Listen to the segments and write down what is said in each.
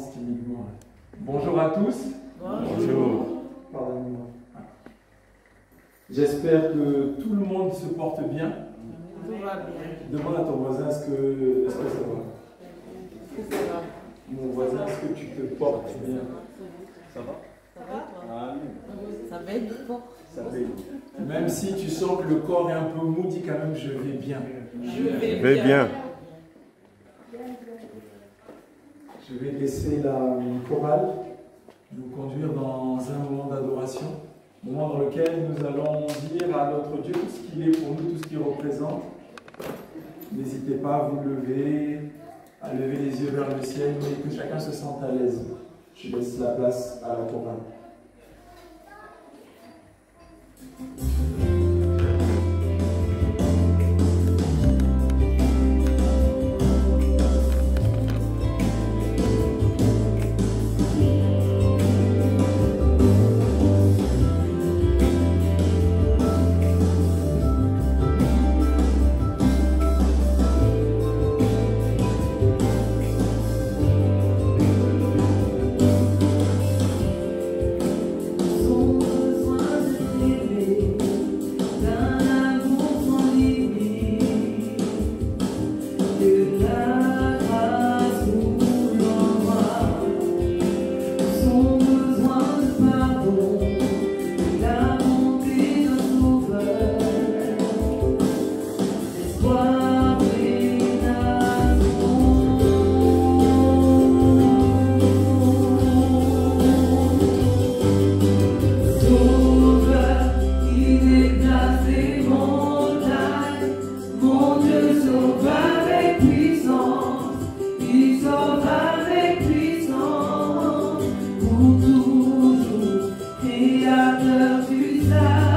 commence timidement. Bonjour à tous. Bonjour. Pardonnez-moi. J'espère que tout le monde se porte bien. Tout va bien. Demande à ton voisin, est-ce que ça va? Est-ce que ça va? Mon voisin, est-ce que tu te portes bien? Ça va? Ça va toi? Amen. Ça va être fort. Ça va. Même si tu sens que le corps est un peu mou, dis quand même je vais bien. Je vais bien. Je vais laisser la chorale nous conduire dans un moment d'adoration, moment dans lequel nous allons dire à notre Dieu tout ce qu'il est pour nous, tout ce qu'il représente. N'hésitez pas à vous lever, à lever les yeux vers le ciel, mais que chacun se sente à l'aise. Je laisse la place à la chorale. Créateur du salut,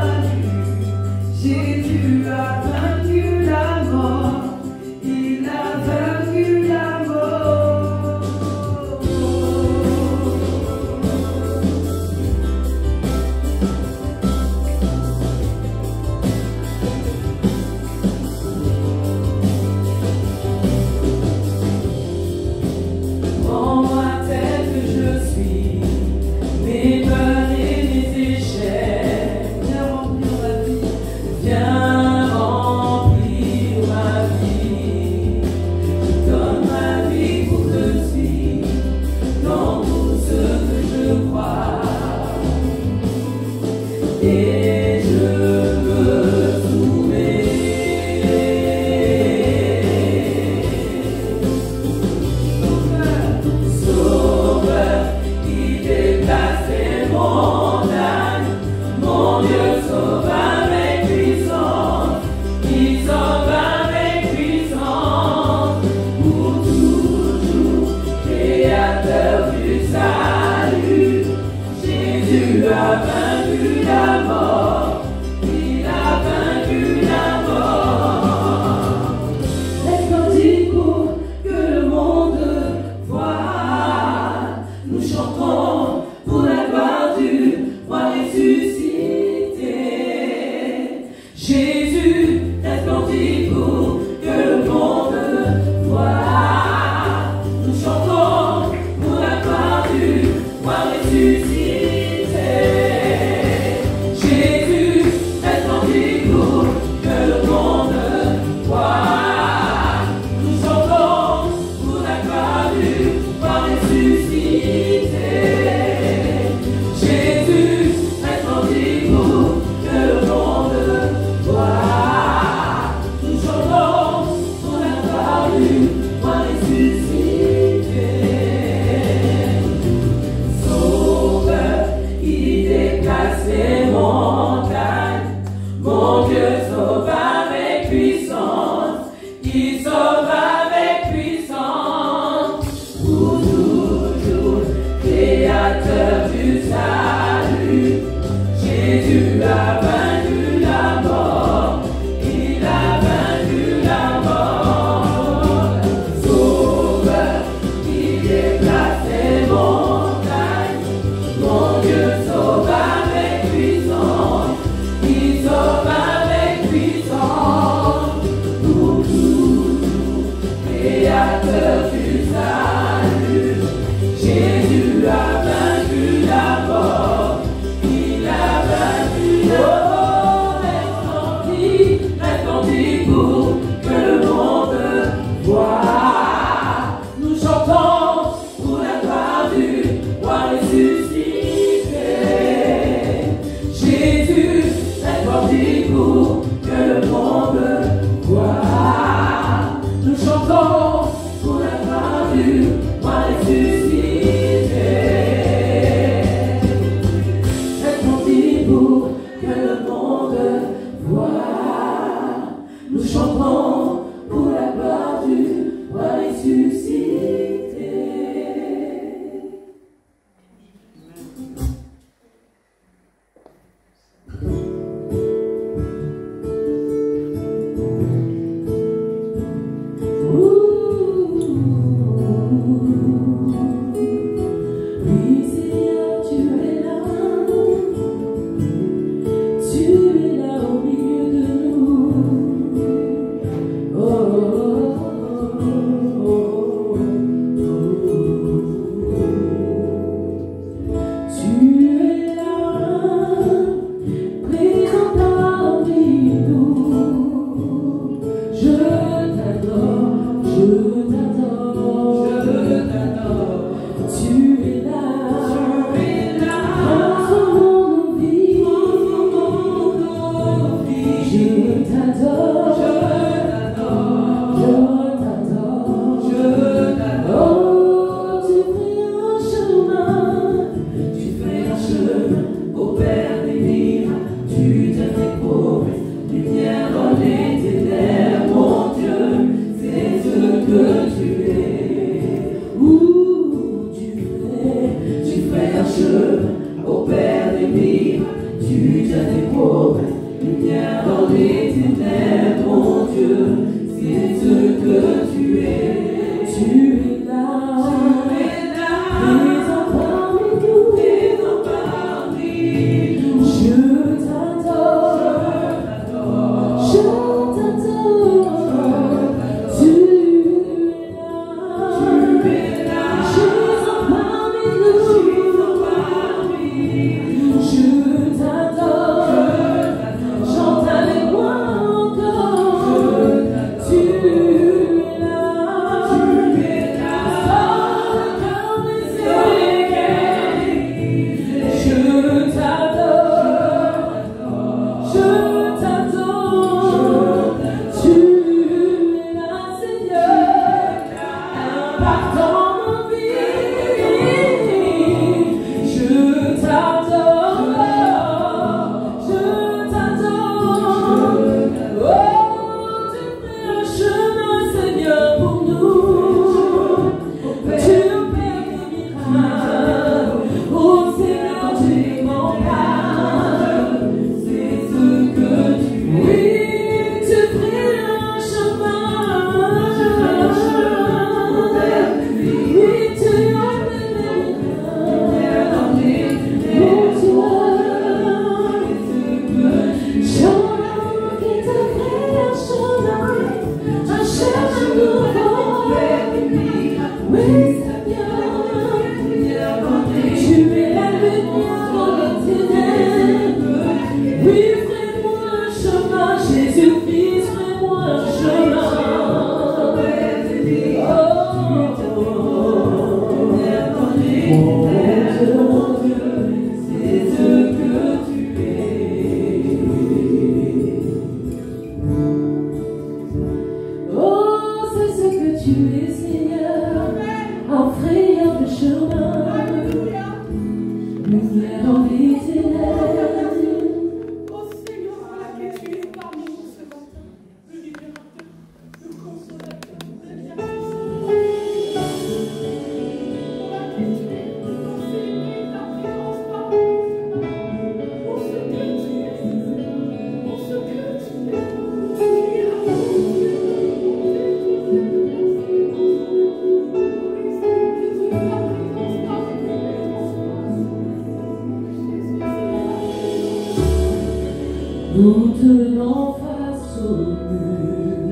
Nous tenons face au mur,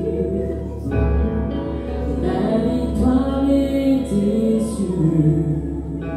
la victoire était sûre.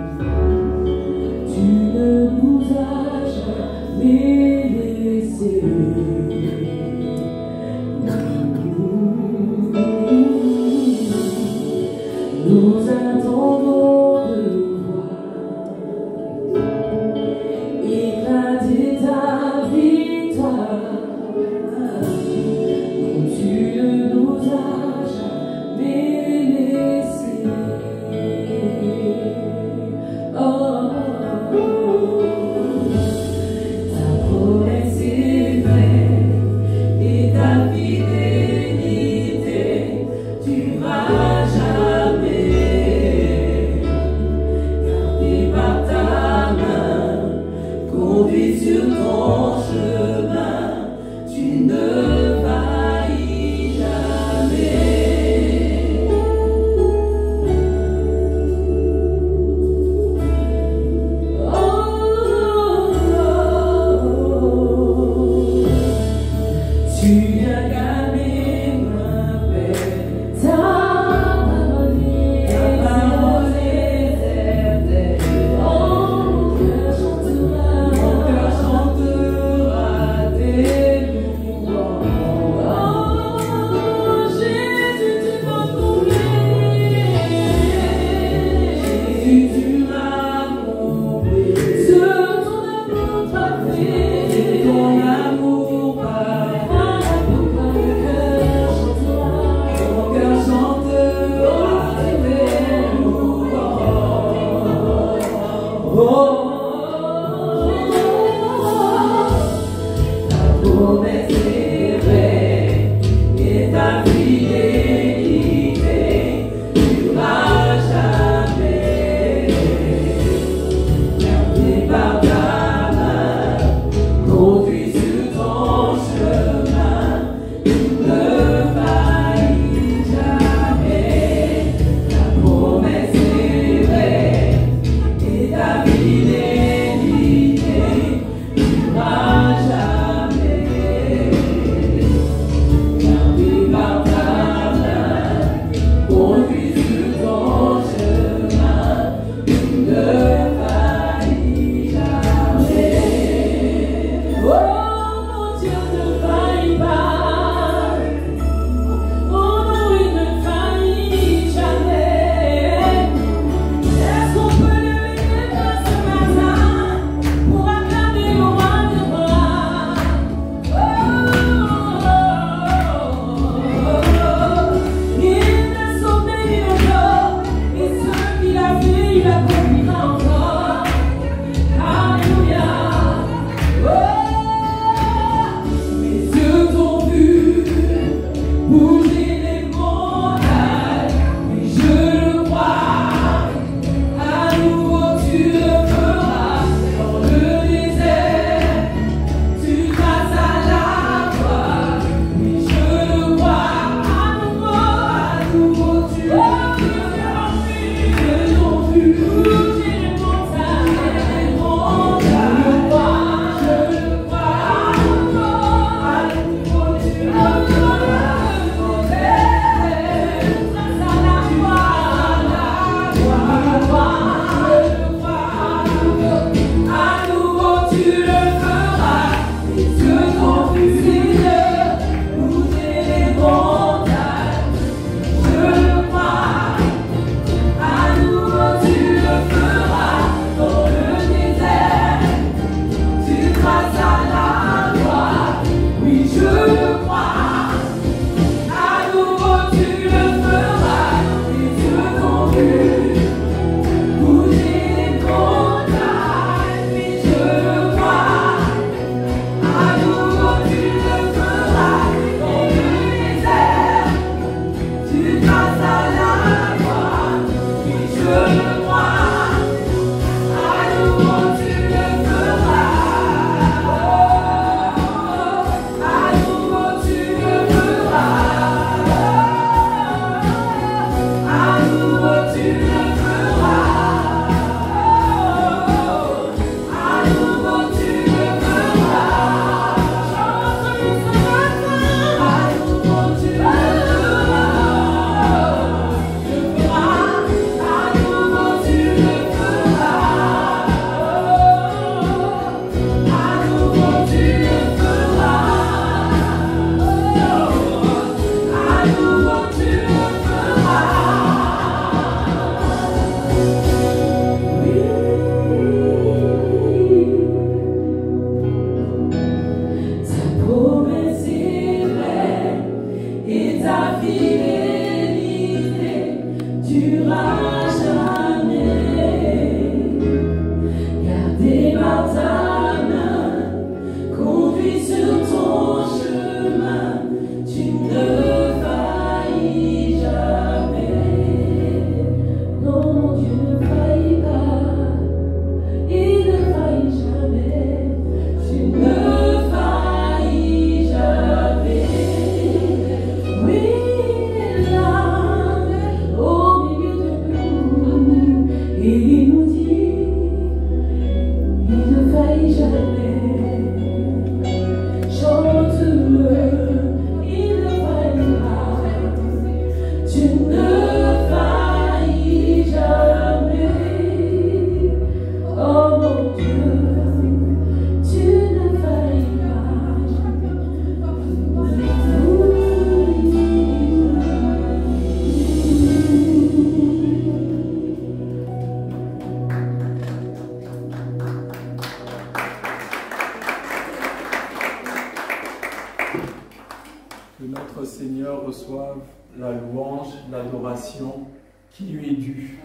reçoive la louange, l'adoration qui lui est due.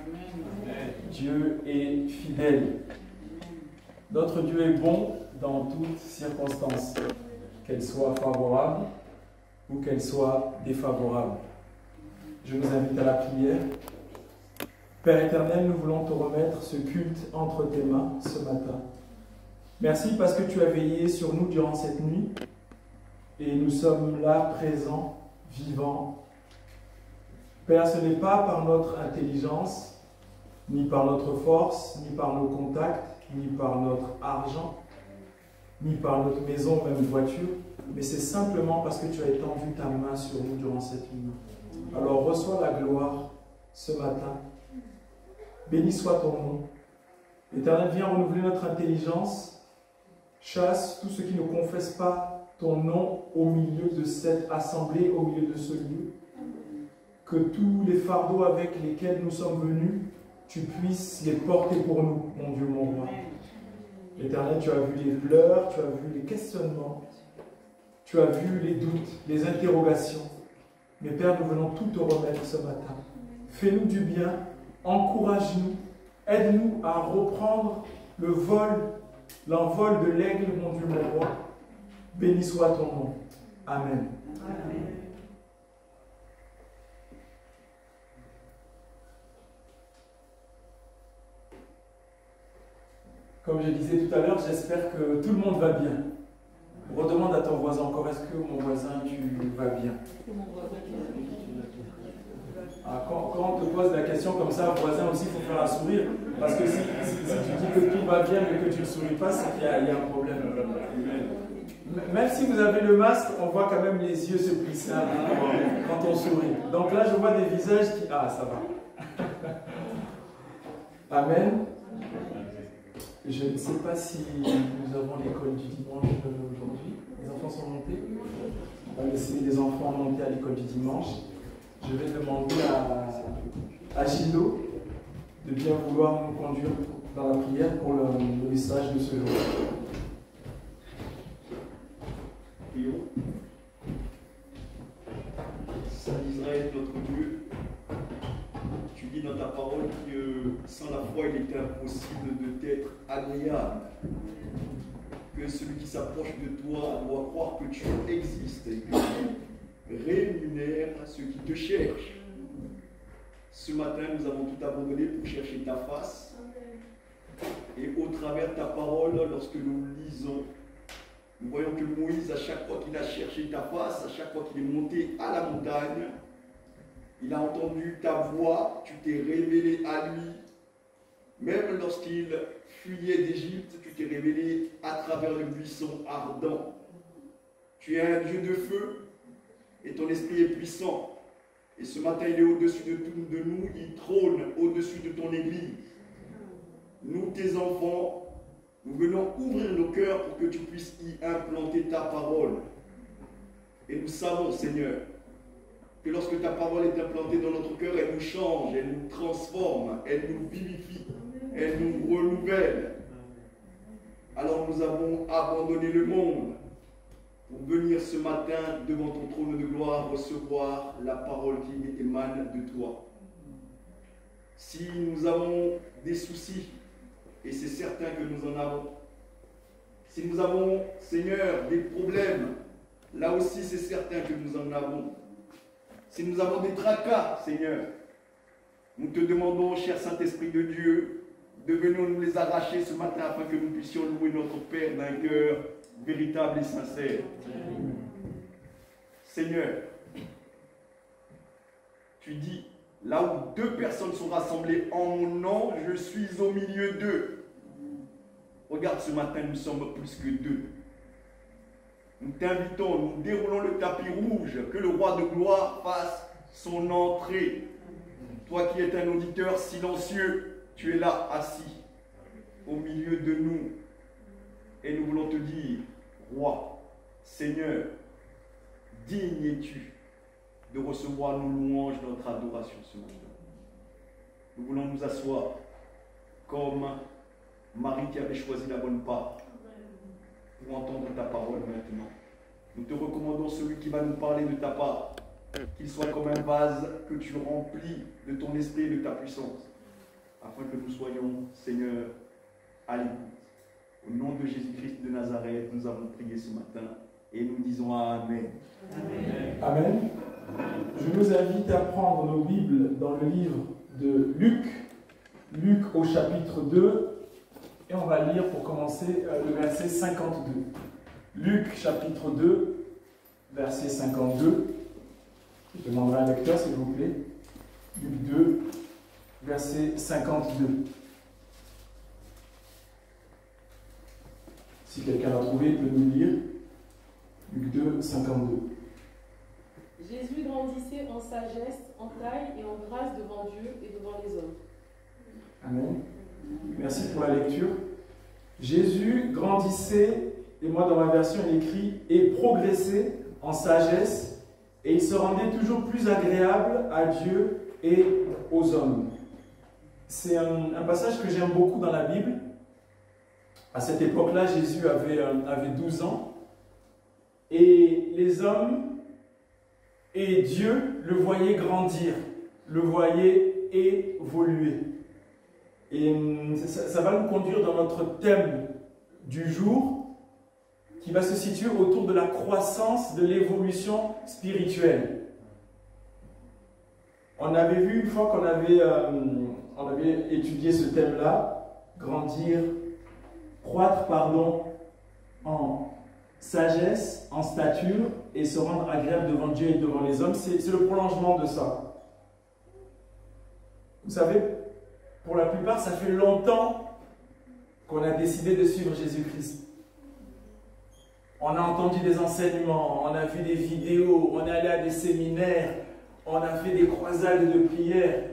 Dieu est fidèle. Notre Dieu est bon dans toutes circonstances, qu'elles soient favorables ou qu'elles soient défavorables. Je vous invite à la prière. Père éternel, nous voulons te remettre ce culte entre tes mains ce matin. Merci parce que tu as veillé sur nous durant cette nuit et nous sommes là, présents, vivants. Père, ce n'est pas par notre intelligence, ni par notre force, ni par nos contacts, ni par notre argent, ni par notre maison, même voiture, mais c'est simplement parce que tu as étendu ta main sur nous durant cette nuit. Alors reçois la gloire ce matin. Béni soit ton nom. L'Éternel, viens renouveler notre intelligence. Chasse tout ce qui ne confesse pas ton nom au milieu de cette assemblée, au milieu de ce lieu. Que tous les fardeaux avec lesquels nous sommes venus, tu puisses les porter pour nous, mon Dieu, mon roi. L'Éternel, tu as vu les pleurs, tu as vu les questionnements, tu as vu les doutes, les interrogations. Mais Père, nous venons tout te remettre ce matin. Fais-nous du bien, encourage-nous, aide-nous à reprendre le vol, l'envol de l'aigle, mon Dieu, mon roi. Béni soit ton nom. Amen. Amen. Comme je disais tout à l'heure, j'espère que tout le monde va bien. Redemande à ton voisin encore, est-ce que mon voisin, tu vas bien? Ah, quand on te pose la question comme ça, voisin aussi, il faut faire un sourire. Parce que si tu dis que tout va bien mais que tu ne souris pas, c'est qu'il y a un problème. Même si vous avez le masque, on voit quand même les yeux se plisser quand on sourit. Donc là, je vois des visages qui... Ah, ça va. Amen. Je ne sais pas si nous avons l'école du dimanche aujourd'hui. Les enfants sont montés. On va laisser les enfants monter à l'école du dimanche. Je vais demander à Gildo de bien vouloir nous conduire dans la prière pour le message de ce jour. Prions. Saint Israël, notre Dieu, tu dis dans ta parole que sans la foi, il était impossible de t'être agréable. Que celui qui s'approche de toi doit croire que tu existes et que tu rémunères ceux qui te cherchent. Ce matin, nous avons tout abandonné pour chercher ta face. Et au travers de ta parole, lorsque nous lisons, nous voyons que Moïse, à chaque fois qu'il a cherché ta face, à chaque fois qu'il est monté à la montagne, il a entendu ta voix, tu t'es révélé à lui. Même lorsqu'il fuyait d'Égypte, tu t'es révélé à travers le buisson ardent. Tu es un Dieu de feu et ton esprit est puissant. Et ce matin, il est au-dessus de nous, il trône au-dessus de ton Église. Nous, tes enfants, nous venons ouvrir nos cœurs pour que tu puisses y implanter ta parole. Et nous savons, Seigneur, que lorsque ta parole est implantée dans notre cœur, elle nous change, elle nous transforme, elle nous vivifie, elle nous renouvelle. Alors nous avons abandonné le monde pour venir ce matin devant ton trône de gloire recevoir la parole qui émane de toi. Si nous avons des soucis, et c'est certain que nous en avons, si nous avons, Seigneur, des problèmes, là aussi c'est certain que nous en avons. Si nous avons des tracas, Seigneur, nous te demandons, cher Saint-Esprit de Dieu, de venir nous les arracher ce matin afin que nous puissions louer notre Père d'un cœur véritable et sincère. Seigneur, tu dis, là où deux personnes sont rassemblées en mon nom, je suis au milieu d'eux. Regarde, ce matin, nous sommes plus que deux. Nous t'invitons, nous déroulons le tapis rouge, que le roi de gloire fasse son entrée. Toi qui es un auditeur silencieux, tu es là assis au milieu de nous. Et nous voulons te dire, roi, Seigneur, digne es-tu de recevoir nos louanges, notre adoration ce matin. Nous voulons nous asseoir comme Marie qui avait choisi la bonne part pour entendre ta parole maintenant. Nous te recommandons celui qui va nous parler de ta part, qu'il soit comme un vase que tu remplis de ton esprit et de ta puissance, afin que nous soyons, Seigneur, à l'écoute. Au nom de Jésus-Christ de Nazareth, nous avons prié ce matin et nous disons Amen. Amen. Amen. Je nous invite à prendre nos Bibles dans le livre de Luc, Luc au chapitre 2, et on va lire pour commencer le verset 52. Luc chapitre 2, verset 52. Je demanderai à un lecteur, s'il vous plaît. Luc 2, verset 52. Si quelqu'un l'a trouvé, il peut nous lire. Luc 2, 52. Jésus grandissait en sagesse, en taille et en grâce devant Dieu et devant les hommes. Amen. Merci pour la lecture. Jésus grandissait, et moi dans ma version il écrit, et progressait en sagesse, et il se rendait toujours plus agréable à Dieu et aux hommes. C'est un passage que j'aime beaucoup dans la Bible. À cette époque-là, Jésus avait 12 ans, et les hommes et Dieu le voyaient grandir, le voyaient évoluer. Et ça va nous conduire dans notre thème du jour, qui va se situer autour de la croissance, de l'évolution spirituelle. On avait vu une fois qu'on avait étudié ce thème-là, grandir, croître, en sagesse, en stature et se rendre agréable devant Dieu et devant les hommes. C'est le prolongement de ça. Vous savez, pour la plupart, ça fait longtemps qu'on a décidé de suivre Jésus-Christ. On a entendu des enseignements, on a vu des vidéos, on est allé à des séminaires, on a fait des croisades de prières.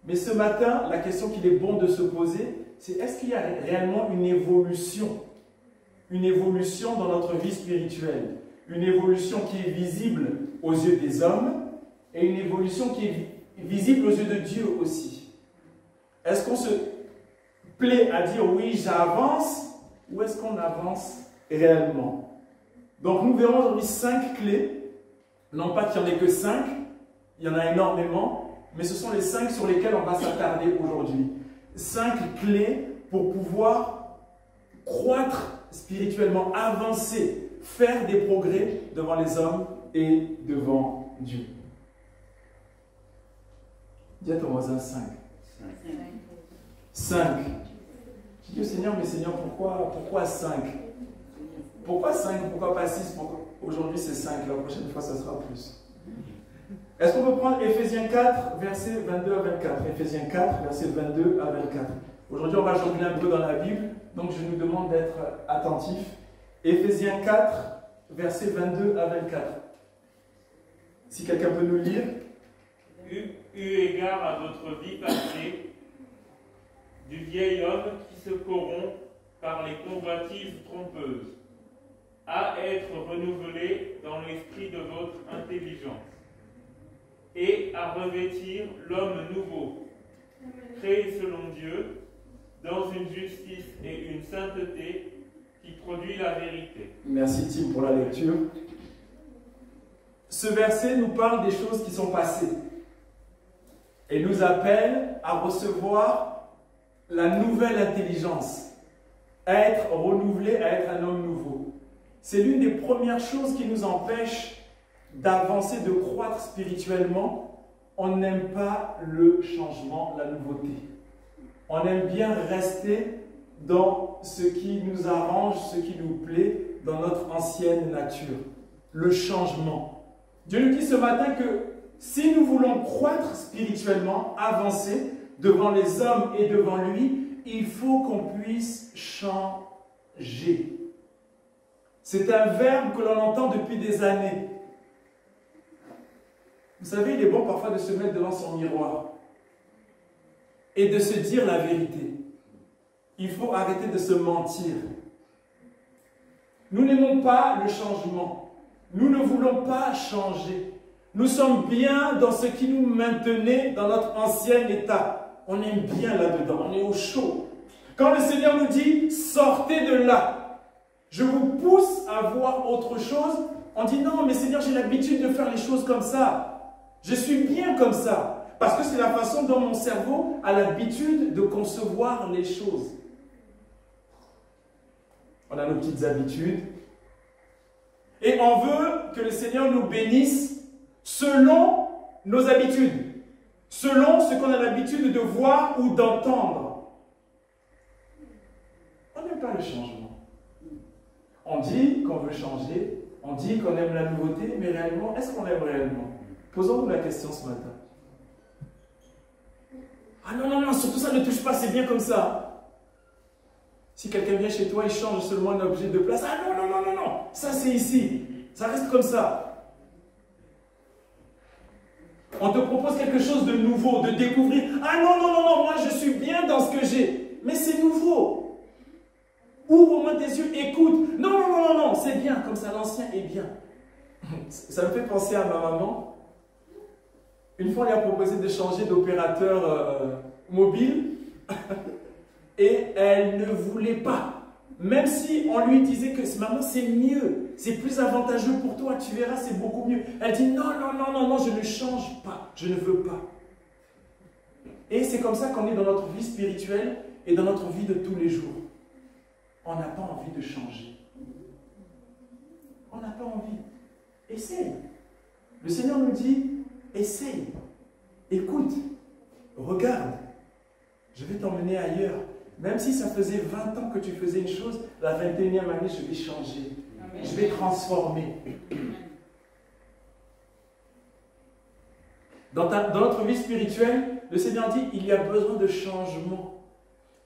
Mais ce matin, la question qu'il est bon de se poser, c'est est-ce qu'il y a réellement une évolution dans notre vie spirituelle, une évolution qui est visible aux yeux des hommes et une évolution qui est visible aux yeux de Dieu aussi. Est-ce qu'on se plaît à dire oui, j'avance, ou est-ce qu'on avance réellement? Donc nous verrons aujourd'hui 5 clés, non pas qu'il n'y en ait que 5, il y en a énormément, mais ce sont les 5 sur lesquelles on va s'attarder aujourd'hui. 5 clés pour pouvoir croître spirituellement, avancer, faire des progrès devant les hommes et devant Dieu. Dis à ton voisin 5. 5. Je dis au Seigneur, mais Seigneur, pourquoi 5? Pourquoi 5? Pourquoi pas 6? Aujourd'hui c'est 5, la prochaine fois ça sera plus. Est-ce qu'on peut prendre Éphésiens 4, versets 22 à 24? Éphésiens 4, versets 22 à 24. Aujourd'hui on va jongler un peu dans la Bible, donc je nous demande d'être attentifs. Éphésiens 4, versets 22 à 24. Si quelqu'un peut nous lire. Eu égard à votre vie passée, du vieil homme qui se corrompt par les convoitises trompeuses, à être renouvelé dans l'esprit de votre intelligence, et à revêtir l'homme nouveau, créé selon Dieu, dans une justice et une sainteté qui produit la vérité. Merci Tim pour la lecture. Ce verset nous parle des choses qui sont passées et nous appelle à recevoir la nouvelle intelligence, à être renouvelé, à être un homme nouveau. C'est l'une des premières choses qui nous empêche d'avancer, de croître spirituellement. On n'aime pas le changement, la nouveauté. On aime bien rester dans ce qui nous arrange, ce qui nous plaît, dans notre ancienne nature. Le changement. Dieu nous dit ce matin que si nous voulons croître spirituellement, avancer devant les hommes et devant lui, il faut qu'on puisse changer. C'est un verbe que l'on entend depuis des années. Vous savez, il est bon parfois de se mettre devant son miroir et de se dire la vérité. Il faut arrêter de se mentir. Nous n'aimons pas le changement. Nous ne voulons pas changer. Nous sommes bien dans ce qui nous maintenait dans notre ancien état. On est bien là-dedans, on est au chaud. Quand le Seigneur nous dit « sortez de là », je vous pousse à voir autre chose. On dit « non, mais Seigneur, j'ai l'habitude de faire les choses comme ça. Je suis bien comme ça. Parce que c'est la façon dont mon cerveau a l'habitude de concevoir les choses. On a nos petites habitudes. Et on veut que le Seigneur nous bénisse selon nos habitudes, selon ce qu'on a l'habitude de voir ou d'entendre. On n'aime pas le changement. On dit qu'on veut changer, on dit qu'on aime la nouveauté, mais réellement, est-ce qu'on aime réellement? Posons-nous la question ce matin. Ah non, non, non, surtout ça ne touche pas, c'est bien comme ça. Si quelqu'un vient chez toi, il change seulement un objet de place. Ah non, non, non, non, non, ça c'est ici, ça reste comme ça. On te propose quelque chose de nouveau, de découvrir. Ah non, non, non, non, moi je suis bien dans ce que j'ai. Mais c'est nouveau. Ouvre au moins tes yeux, écoute. Non, non, non, non, non, c'est bien, comme ça l'ancien est bien. Ça me fait penser à ma maman. Une fois, on lui a proposé de changer d'opérateur mobile et elle ne voulait pas. Même si on lui disait que maman, c'est mieux, c'est plus avantageux pour toi, tu verras, c'est beaucoup mieux. Elle dit non, non, non, non, non, je ne change pas, je ne veux pas. Et c'est comme ça qu'on est dans notre vie spirituelle et dans notre vie de tous les jours. On n'a pas envie de changer. On n'a pas envie. Essaye. Le Seigneur nous dit, essaye, écoute, regarde, je vais t'emmener ailleurs. Même si ça faisait 20 ans que tu faisais une chose, la 21e année, je vais changer. Amen. Je vais transformer. Dans notre vie spirituelle, le Seigneur dit, il y a besoin de changement.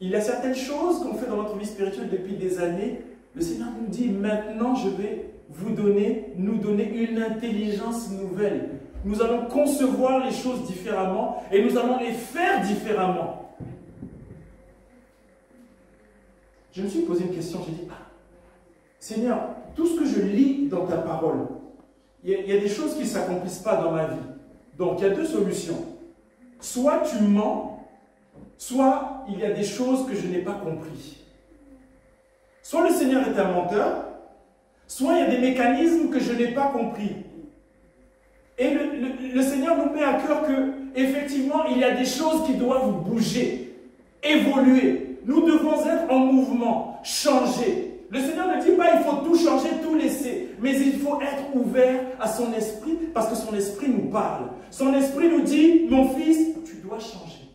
Il y a certaines choses qu'on fait dans notre vie spirituelle depuis des années. Le Seigneur nous dit, maintenant, je vais nous donner une intelligence nouvelle. Nous allons concevoir les choses différemment et nous allons les faire différemment. Je me suis posé une question, j'ai dit, Seigneur, tout ce que je lis dans ta parole, il y a des choses qui ne s'accomplissent pas dans ma vie. Donc, il y a deux solutions. Soit tu mens, soit il y a des choses que je n'ai pas compris. Soit le Seigneur est un menteur, soit il y a des mécanismes que je n'ai pas compris. Et le Seigneur nous met à cœur qu'effectivement, il y a des choses qui doivent bouger, évoluer. Nous devons être en mouvement, changer. Le Seigneur ne dit pas il faut tout changer, tout laisser. Mais il faut être ouvert à son esprit parce que son esprit nous parle. Son esprit nous dit, mon fils, tu dois changer.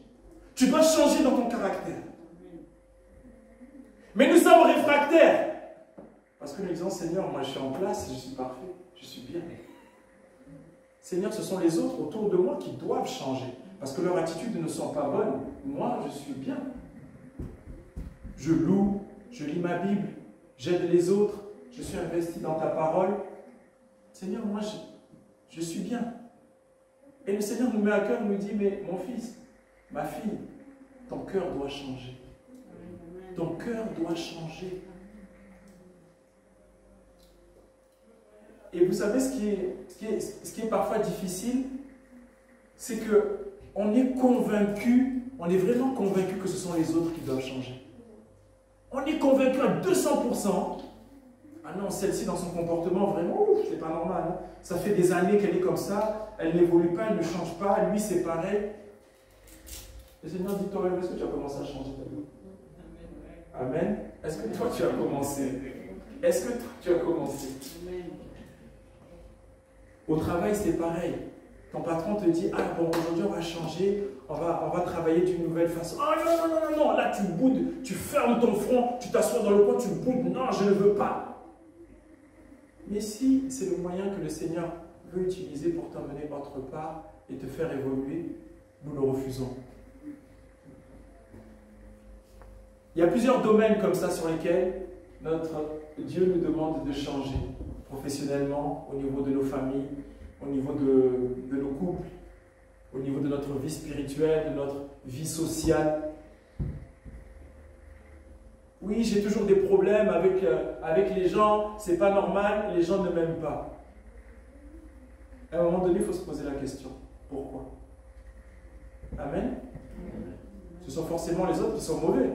Tu dois changer dans ton caractère. Mais nous sommes réfractaires. Parce que nous disons, Seigneur, moi je suis en place, je suis parfait, je suis bien. Seigneur, ce sont les autres autour de moi qui doivent changer. Parce que leurs attitudes ne sont pas bonnes. Moi, je suis bien. Je loue, je lis ma Bible, j'aide les autres, je suis investi dans ta parole. Seigneur, moi, je suis bien. Et le Seigneur nous met à cœur, nous dit, mais mon fils, ma fille, ton cœur doit changer. Ton cœur doit changer. Et vous savez, ce qui est parfois difficile, c'est qu'on est convaincu, on est vraiment convaincu que ce sont les autres qui doivent changer. On est convaincu à 200%. Ah non, celle-ci dans son comportement, vraiment, c'est pas normal. Hein. Ça fait des années qu'elle est comme ça, elle n'évolue pas, elle ne change pas, lui c'est pareil. Le Seigneur dit, toi, est-ce que tu as commencé à changer ta vie? Amen. Est-ce que toi tu as commencé? Est-ce que toi tu as commencé? Au travail, c'est pareil. Ton patron te dit, ah bon, aujourd'hui on va changer, on va travailler d'une nouvelle façon. Ah non, non, non, non, non, là tu boudes, tu fermes ton front, tu t'assois dans le coin, tu boudes, non, je ne veux pas. Mais si c'est le moyen que le Seigneur veut utiliser pour t'emmener autre part et te faire évoluer, nous le refusons. Il y a plusieurs domaines comme ça sur lesquels notre Dieu nous demande de changer. Professionnellement, au niveau de nos familles, au niveau de nos couples, au niveau de notre vie spirituelle, de notre vie sociale. Oui, j'ai toujours des problèmes avec les gens, c'est pas normal, les gens ne m'aiment pas. À un moment donné, il faut se poser la question, pourquoi? Amen. Ce sont forcément les autres qui sont mauvais.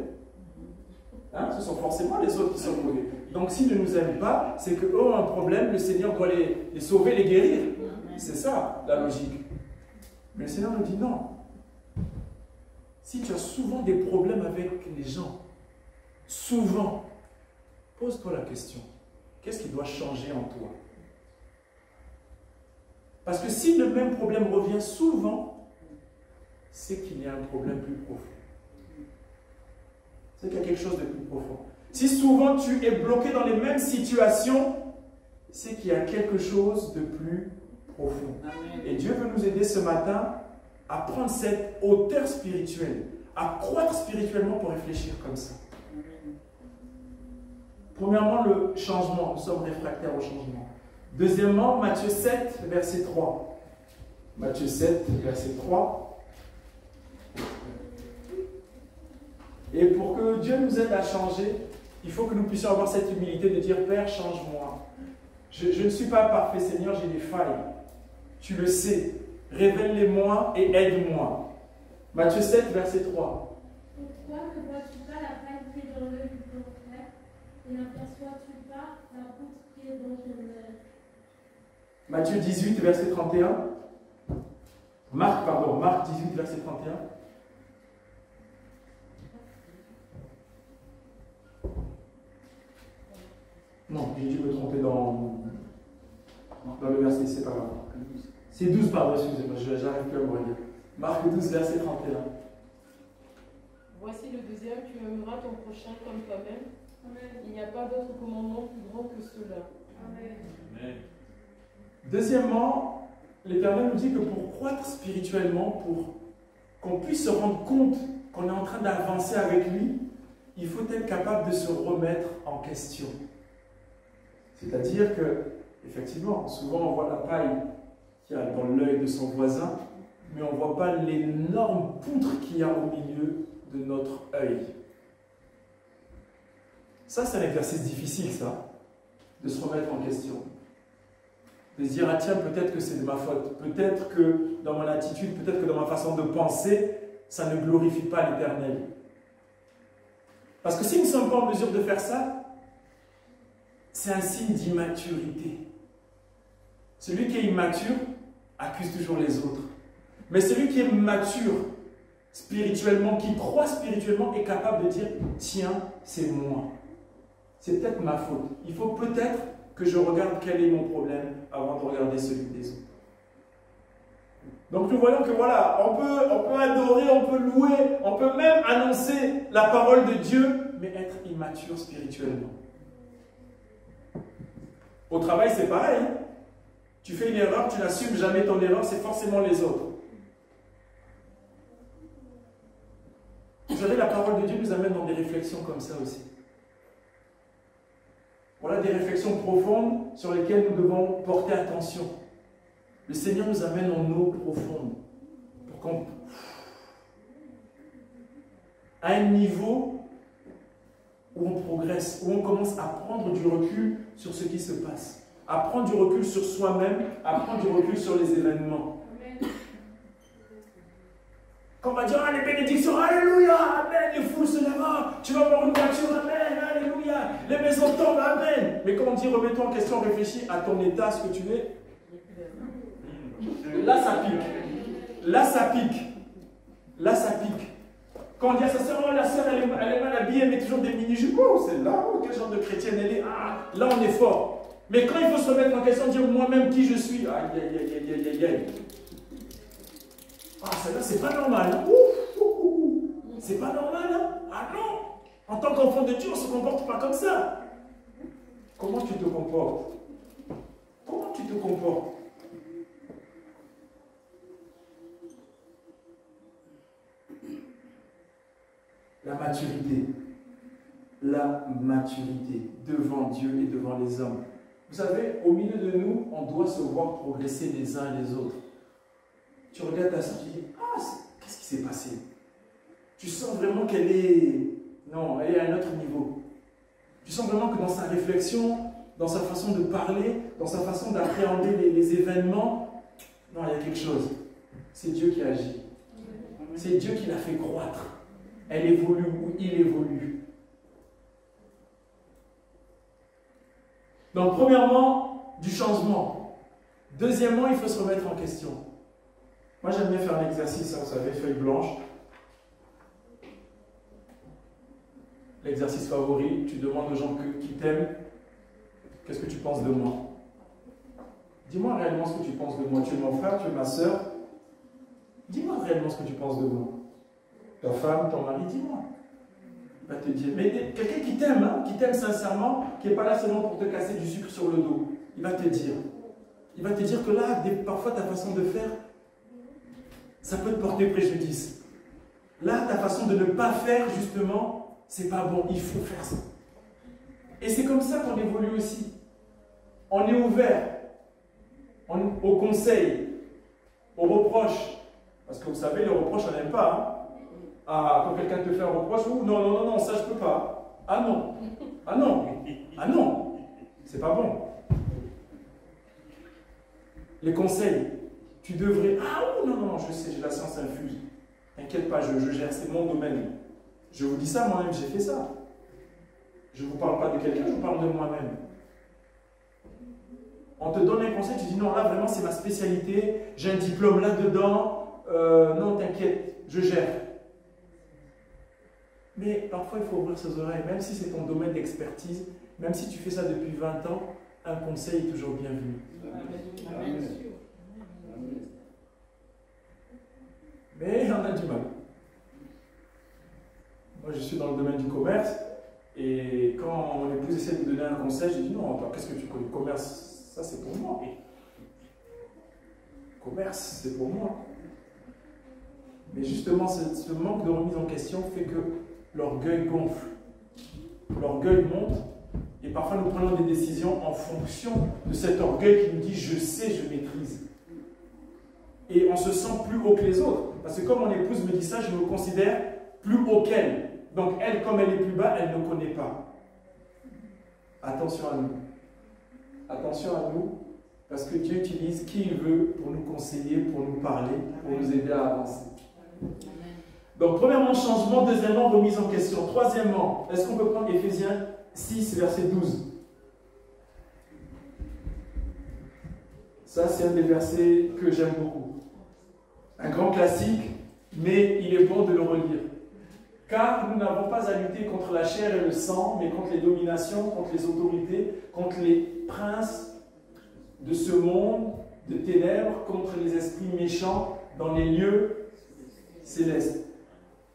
Hein? Ce sont forcément les autres qui sont mauvais. Donc s'ils ne nous aiment pas, c'est qu'eux ont un problème, le Seigneur doit les sauver, les guérir. C'est ça la logique. Mais le Seigneur nous dit non. Si tu as souvent des problèmes avec les gens, souvent, pose-toi la question. Qu'est-ce qui doit changer en toi? Parce que si le même problème revient souvent, c'est qu'il y a un problème plus profond. C'est qu'il y a quelque chose de plus profond. Si souvent tu es bloqué dans les mêmes situations, c'est qu'il y a quelque chose de plus profond. Et Dieu veut nous aider ce matin à prendre cette hauteur spirituelle, à croître spirituellement pour réfléchir comme ça. Premièrement, le changement. Nous sommes réfractaires au changement. Deuxièmement, Matthieu 7, verset 3. Matthieu 7, verset 3. Et pour que Dieu nous aide à changer, il faut que nous puissions avoir cette humilité de dire, Père, change-moi. Je ne suis pas parfait, Seigneur, j'ai des failles. Tu le sais. Révèle-les-moi et aide-moi. Matthieu 7, verset 3. Pourquoi ne vois-tu pas la paille qui est dans l'œil de ton frère et n'aperçois-tu pas la poutre qui est dans ton œil? Matthieu 18, verset 31. Marc 18, verset 31. Non, j'ai dû me tromper dans le verset, c'est pas grave. C'est 12, pardon, excusez-moi, j'arrive plus à me relire. Marc 12, verset 31. Voici le deuxième, tu aimeras ton prochain comme toi-même. Amen. Il n'y a pas d'autre commandement plus grand que cela. Amen. Deuxièmement, l'Éternel nous dit que pour croître spirituellement, pour qu'on puisse se rendre compte qu'on est en train d'avancer avec lui, il faut être capable de se remettre en question. C'est-à-dire que, effectivement, souvent on voit la paille qu'il y a dans l'œil de son voisin, mais on ne voit pas l'énorme poutre qu'il y a au milieu de notre œil. Ça, c'est un exercice difficile, ça, de se remettre en question. De se dire, ah tiens, peut-être que c'est de ma faute, peut-être que dans mon attitude, peut-être que dans ma façon de penser, ça ne glorifie pas l'Éternel. Parce que si nous ne sommes pas en mesure de faire ça, c'est un signe d'immaturité. Celui qui est immature accuse toujours les autres. Mais celui qui est mature spirituellement, qui croit spirituellement, est capable de dire, tiens, c'est moi. C'est peut-être ma faute. Il faut peut-être que je regarde quel est mon problème avant de regarder celui des autres. Donc nous voyons que voilà, on peut adorer, on peut louer, on peut même annoncer la parole de Dieu, mais être immature spirituellement. Au travail, c'est pareil. Tu fais une erreur, tu n'assumes jamais ton erreur, c'est forcément les autres. Vous savez, la parole de Dieu nous amène dans des réflexions comme ça aussi. Voilà des réflexions profondes sur lesquelles nous devons porter attention. Le Seigneur nous amène en eau profonde pour qu'on, à un niveau où on progresse, où on commence à prendre du recul sur ce qui se passe, à prendre du recul sur soi-même, à prendre du recul sur les événements. Quand on va dire, ah, les bénédictions, alléluia, amen, les foules se lèvent, tu vas avoir une voiture, amen, alléluia, les maisons tombent, amen. Mais quand on dit, remets-toi en question, réfléchis à ton état, ce que tu es, là ça pique, là ça pique, là ça pique. Quand on dit à sa sœur, oh la sœur elle est mal habillée, elle met toujours des mini-jupes, oh c'est là, oh, quel genre de chrétienne elle est, ah, là on est fort. Mais quand il faut se remettre en question, dire moi-même qui je suis, aïe aïe aïe aïe aïe aïe. Ah, celle-là, c'est pas normal. Hein? C'est pas normal. Hein? Ah non! En tant qu'enfant de Dieu, on ne se comporte pas comme ça. Comment tu te comportes? Comment tu te comportes? La maturité. La maturité devant Dieu et devant les hommes. Vous savez, au milieu de nous, on doit se voir progresser les uns et les autres. Tu regardes ta soeur, tu dis, ah, qu'est-ce qui s'est passé? Tu sens vraiment qu'elle est... Non, elle est à un autre niveau. Tu sens vraiment que dans sa réflexion, dans sa façon de parler, dans sa façon d'appréhender les événements, non, il y a quelque chose. C'est Dieu qui agit. C'est Dieu qui l'a fait croître. Elle évolue ou il évolue. Donc, premièrement, du changement. Deuxièmement, il faut se remettre en question. Moi, j'aime bien faire un exercice, hein, vous savez, feuille blanche. L'exercice favori, tu demandes aux gens qui t'aiment, qu'est-ce que tu penses de moi? Dis-moi réellement ce que tu penses de moi. Tu es mon frère, tu es ma soeur. Dis-moi réellement ce que tu penses de moi. Ta femme, ton mari, dis-moi. Il va te dire, mais quelqu'un qui t'aime, hein, qui t'aime sincèrement, qui n'est pas là seulement pour te casser du sucre sur le dos, il va te dire. Il va te dire que là, parfois ta façon de faire, ça peut te porter préjudice. Là, ta façon de ne pas faire, justement, c'est pas bon, il faut faire ça. Et c'est comme ça qu'on évolue aussi. On est ouvert au conseil, aux reproches. Parce que vous savez, les reproches, on n'aime pas. Hein? Ah, quand quelqu'un te fait un reproche, oh, non, non, non, non, ça je peux pas. Ah non, ah non, ah non, c'est pas bon. Les conseils, tu devrais, ah oh, non, non, non, je sais, j'ai la science infuse. T'inquiète pas, je gère, c'est mon domaine. Je vous dis ça, moi-même, j'ai fait ça. Je ne vous parle pas de quelqu'un, je vous parle de moi-même. On te donne un conseil, tu dis non, là vraiment c'est ma spécialité, j'ai un diplôme là-dedans, non, t'inquiète, je gère. Mais parfois il faut ouvrir ses oreilles, même si c'est ton domaine d'expertise, même si tu fais ça depuis 20 ans, un conseil est toujours bienvenu. Amen. Mais on a du mal. Moi je suis dans le domaine du commerce, et quand mon épouse essaie de me donner un conseil, je dis non, qu'est-ce que tu connais? Le commerce, ça c'est pour moi. Commerce, c'est pour moi. Mais justement, ce manque de remise en question fait que l'orgueil gonfle. L'orgueil monte et parfois nous prenons des décisions en fonction de cet orgueil qui nous dit je sais, je maîtrise. Et on se sent plus haut que les autres. Parce que comme mon épouse me dit ça, je me considère plus haut qu'elle. Donc elle, comme elle est plus bas, elle ne connaît pas. Attention à nous. Attention à nous, parce que Dieu utilise qui il veut pour nous conseiller, pour nous parler, pour nous aider à avancer. Donc, premièrement, changement. Deuxièmement, remise en question. Troisièmement, est-ce qu'on peut prendre Éphésiens 6, verset 12? Ça, c'est un des versets que j'aime beaucoup. Un grand classique, mais il est bon de le relire. Car nous n'avons pas à lutter contre la chair et le sang, mais contre les dominations, contre les autorités, contre les princes de ce monde de ténèbres, contre les esprits méchants dans les lieux célestes.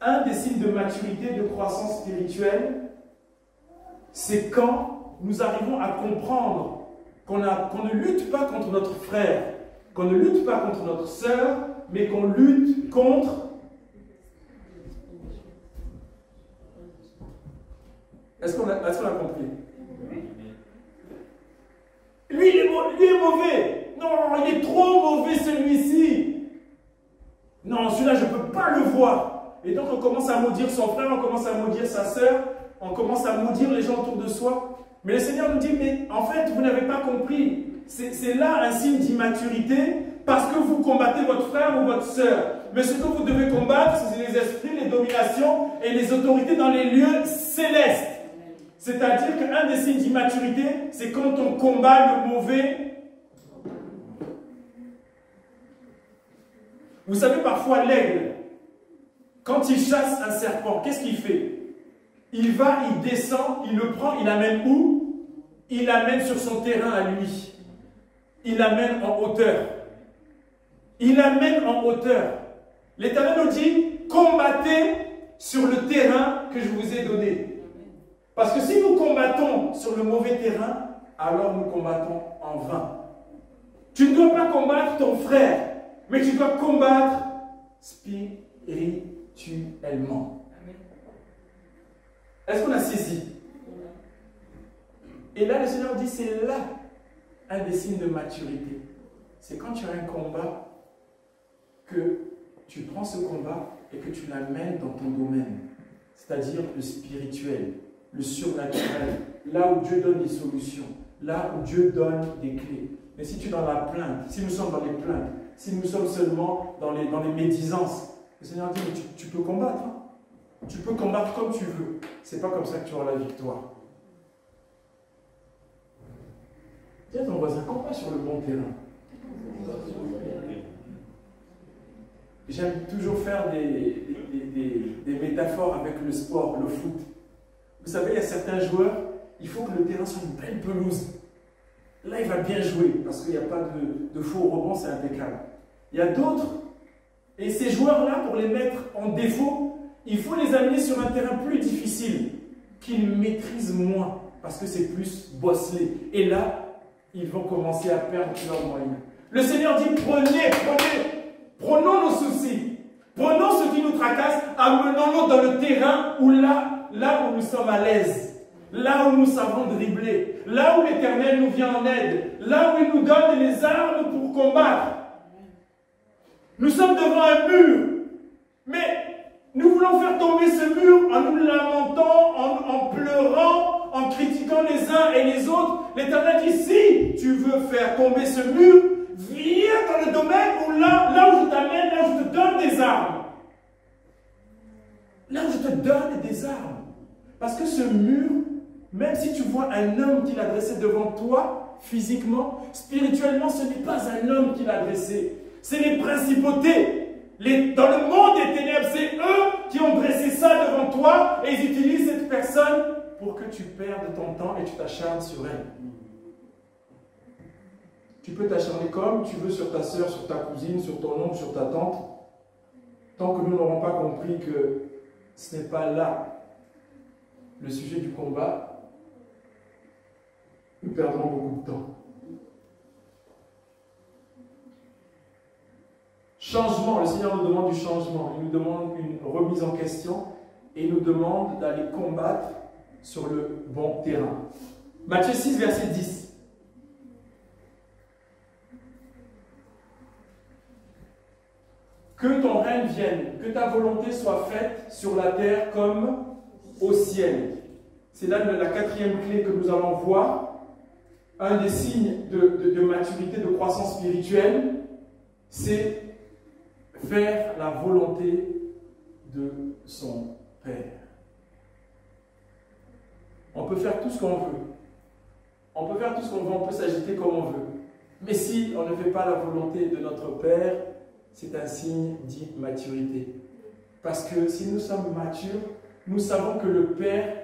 Un des signes de maturité, de croissance spirituelle, c'est quand nous arrivons à comprendre qu'on ne lutte pas contre notre frère, qu'on ne lutte pas contre notre sœur, mais qu'on lutte contre... Est-ce qu'on a compris? Lui, il est mauvais. Non, il est trop mauvais celui-ci. Non, celui-là, je ne peux pas le voir. Et donc, on commence à maudire son frère, on commence à maudire sa sœur, on commence à maudire les gens autour de soi. Mais le Seigneur nous dit, mais en fait, vous n'avez pas compris. C'est là un signe d'immaturité parce que vous combattez votre frère ou votre sœur. Mais ce que vous devez combattre, c'est les esprits, les dominations et les autorités dans les lieux célestes. C'est-à-dire qu'un des signes d'immaturité, c'est quand on combat le mauvais. Vous savez, parfois, l'aigle, quand il chasse un serpent, qu'est-ce qu'il fait? Il va, il descend, il le prend, il l'amène où? Il l'amène sur son terrain à lui. Il l'amène en hauteur. Il l'amène en hauteur. L'Éternel nous dit, combattez sur le terrain que je vous ai donné. Parce que si nous combattons sur le mauvais terrain, alors nous combattons en vain. Tu ne dois pas combattre ton frère, mais tu dois combattre spirituellement. Est-ce qu'on a saisi? Et là, le Seigneur dit, c'est là un des signes de maturité. C'est quand tu as un combat que tu prends ce combat et que tu l'amènes dans ton domaine. C'est-à-dire le spirituel, le surnaturel, là où Dieu donne des solutions, là où Dieu donne des clés. Mais si tu es dans la plainte, si nous sommes dans les plaintes, si nous sommes seulement dans les médisances, le Seigneur dit, mais tu peux combattre. Hein? Tu peux combattre comme tu veux. Ce n'est pas comme ça que tu auras la victoire. Dis à ton voisin, combat sur le bon terrain. J'aime toujours faire des métaphores avec le sport, le foot. Vous savez, il y a certains joueurs, il faut que le terrain soit une belle pelouse. Là, il va bien jouer parce qu'il n'y a pas de faux rebond, c'est impeccable. Il y a d'autres, et ces joueurs-là, pour les mettre en défaut, il faut les amener sur un terrain plus difficile, qu'ils maîtrisent moins, parce que c'est plus bosselé. Et là, ils vont commencer à perdre leurs moyens. Le Seigneur dit, prenons nos soucis, prenons ce qui nous tracasse, amenons-nous dans le terrain où là où nous sommes à l'aise, là où nous savons dribbler, là où l'Éternel nous vient en aide, là où il nous donne les armes pour combattre. Nous sommes devant un mur, mais nous voulons faire tomber ce mur en nous lamentant, en pleurant, en critiquant les uns et les autres. L'Éternel dit, si tu veux faire tomber ce mur, viens dans le domaine où là où je t'amène, là où je te donne des armes. Là où je te donne des armes. Parce que ce mur, même si tu vois un homme qui l'a dressé devant toi, physiquement, spirituellement, ce n'est pas un homme qui l'a dressé. C'est les principautés. Dans le monde des ténèbres, c'est eux qui ont dressé ça devant toi et ils utilisent cette personne pour que tu perdes ton temps et tu t'acharnes sur elle. Tu peux t'acharner comme tu veux sur ta soeur, sur ta cousine, sur ton oncle, sur ta tante. Tant que nous n'aurons pas compris que ce n'est pas là le sujet du combat, nous perdrons beaucoup de temps. Changement, le Seigneur nous demande du changement, il nous demande une remise en question et il nous demande d'aller combattre sur le bon terrain. Matthieu 6, verset 10. Que ton règne vienne, que ta volonté soit faite sur la terre comme au ciel. C'est là la quatrième clé que nous allons voir. Un des signes de maturité, de croissance spirituelle, c'est faire la volonté de son Père. On peut faire tout ce qu'on veut. On peut faire tout ce qu'on veut, on peut s'agiter comme on veut. Mais si on ne fait pas la volonté de notre Père, c'est un signe d'immaturité. Parce que si nous sommes matures, nous savons que le Père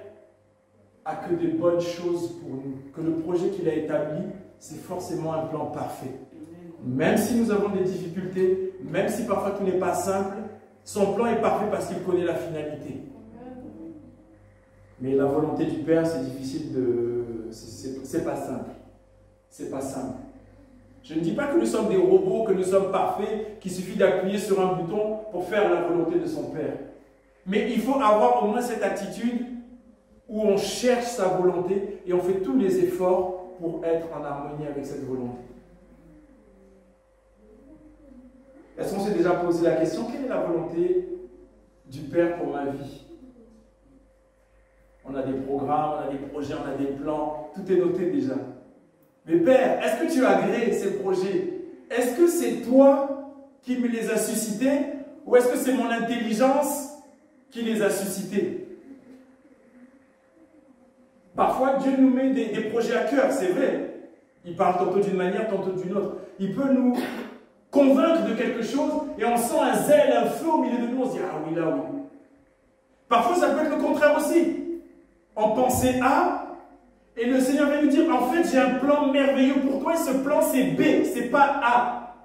a que des bonnes choses pour nous. Que le projet qu'il a établi, c'est forcément un plan parfait. Même si nous avons des difficultés, même si parfois tout n'est pas simple, son plan est parfait parce qu'il connaît la finalité. Mais la volonté du Père, c'est difficile de... C'est pas simple. C'est pas simple. Je ne dis pas que nous sommes des robots, que nous sommes parfaits, qu'il suffit d'appuyer sur un bouton pour faire la volonté de son Père. Mais il faut avoir au moins cette attitude où on cherche sa volonté et on fait tous les efforts pour être en harmonie avec cette volonté. Est-ce qu'on s'est déjà posé la question, quelle est la volonté du Père pour ma vie? On a des programmes, on a des projets, on a des plans, tout est noté déjà. Mais Père, est-ce que tu as agréé ces projets? Est-ce que c'est toi qui me les as suscités ou est-ce que c'est mon intelligence qui les a suscités? Parfois, Dieu nous met des projets à cœur, c'est vrai. Il parle tantôt d'une manière, tantôt d'une autre. Il peut nous convaincre de quelque chose et on sent un zèle, un feu au milieu de nous, on se dit « Ah oui, là, oui ». Parfois, ça peut être le contraire aussi. On pensait A et le Seigneur va nous dire « En fait, j'ai un plan merveilleux pour toi et ce plan, c'est B, c'est pas A ».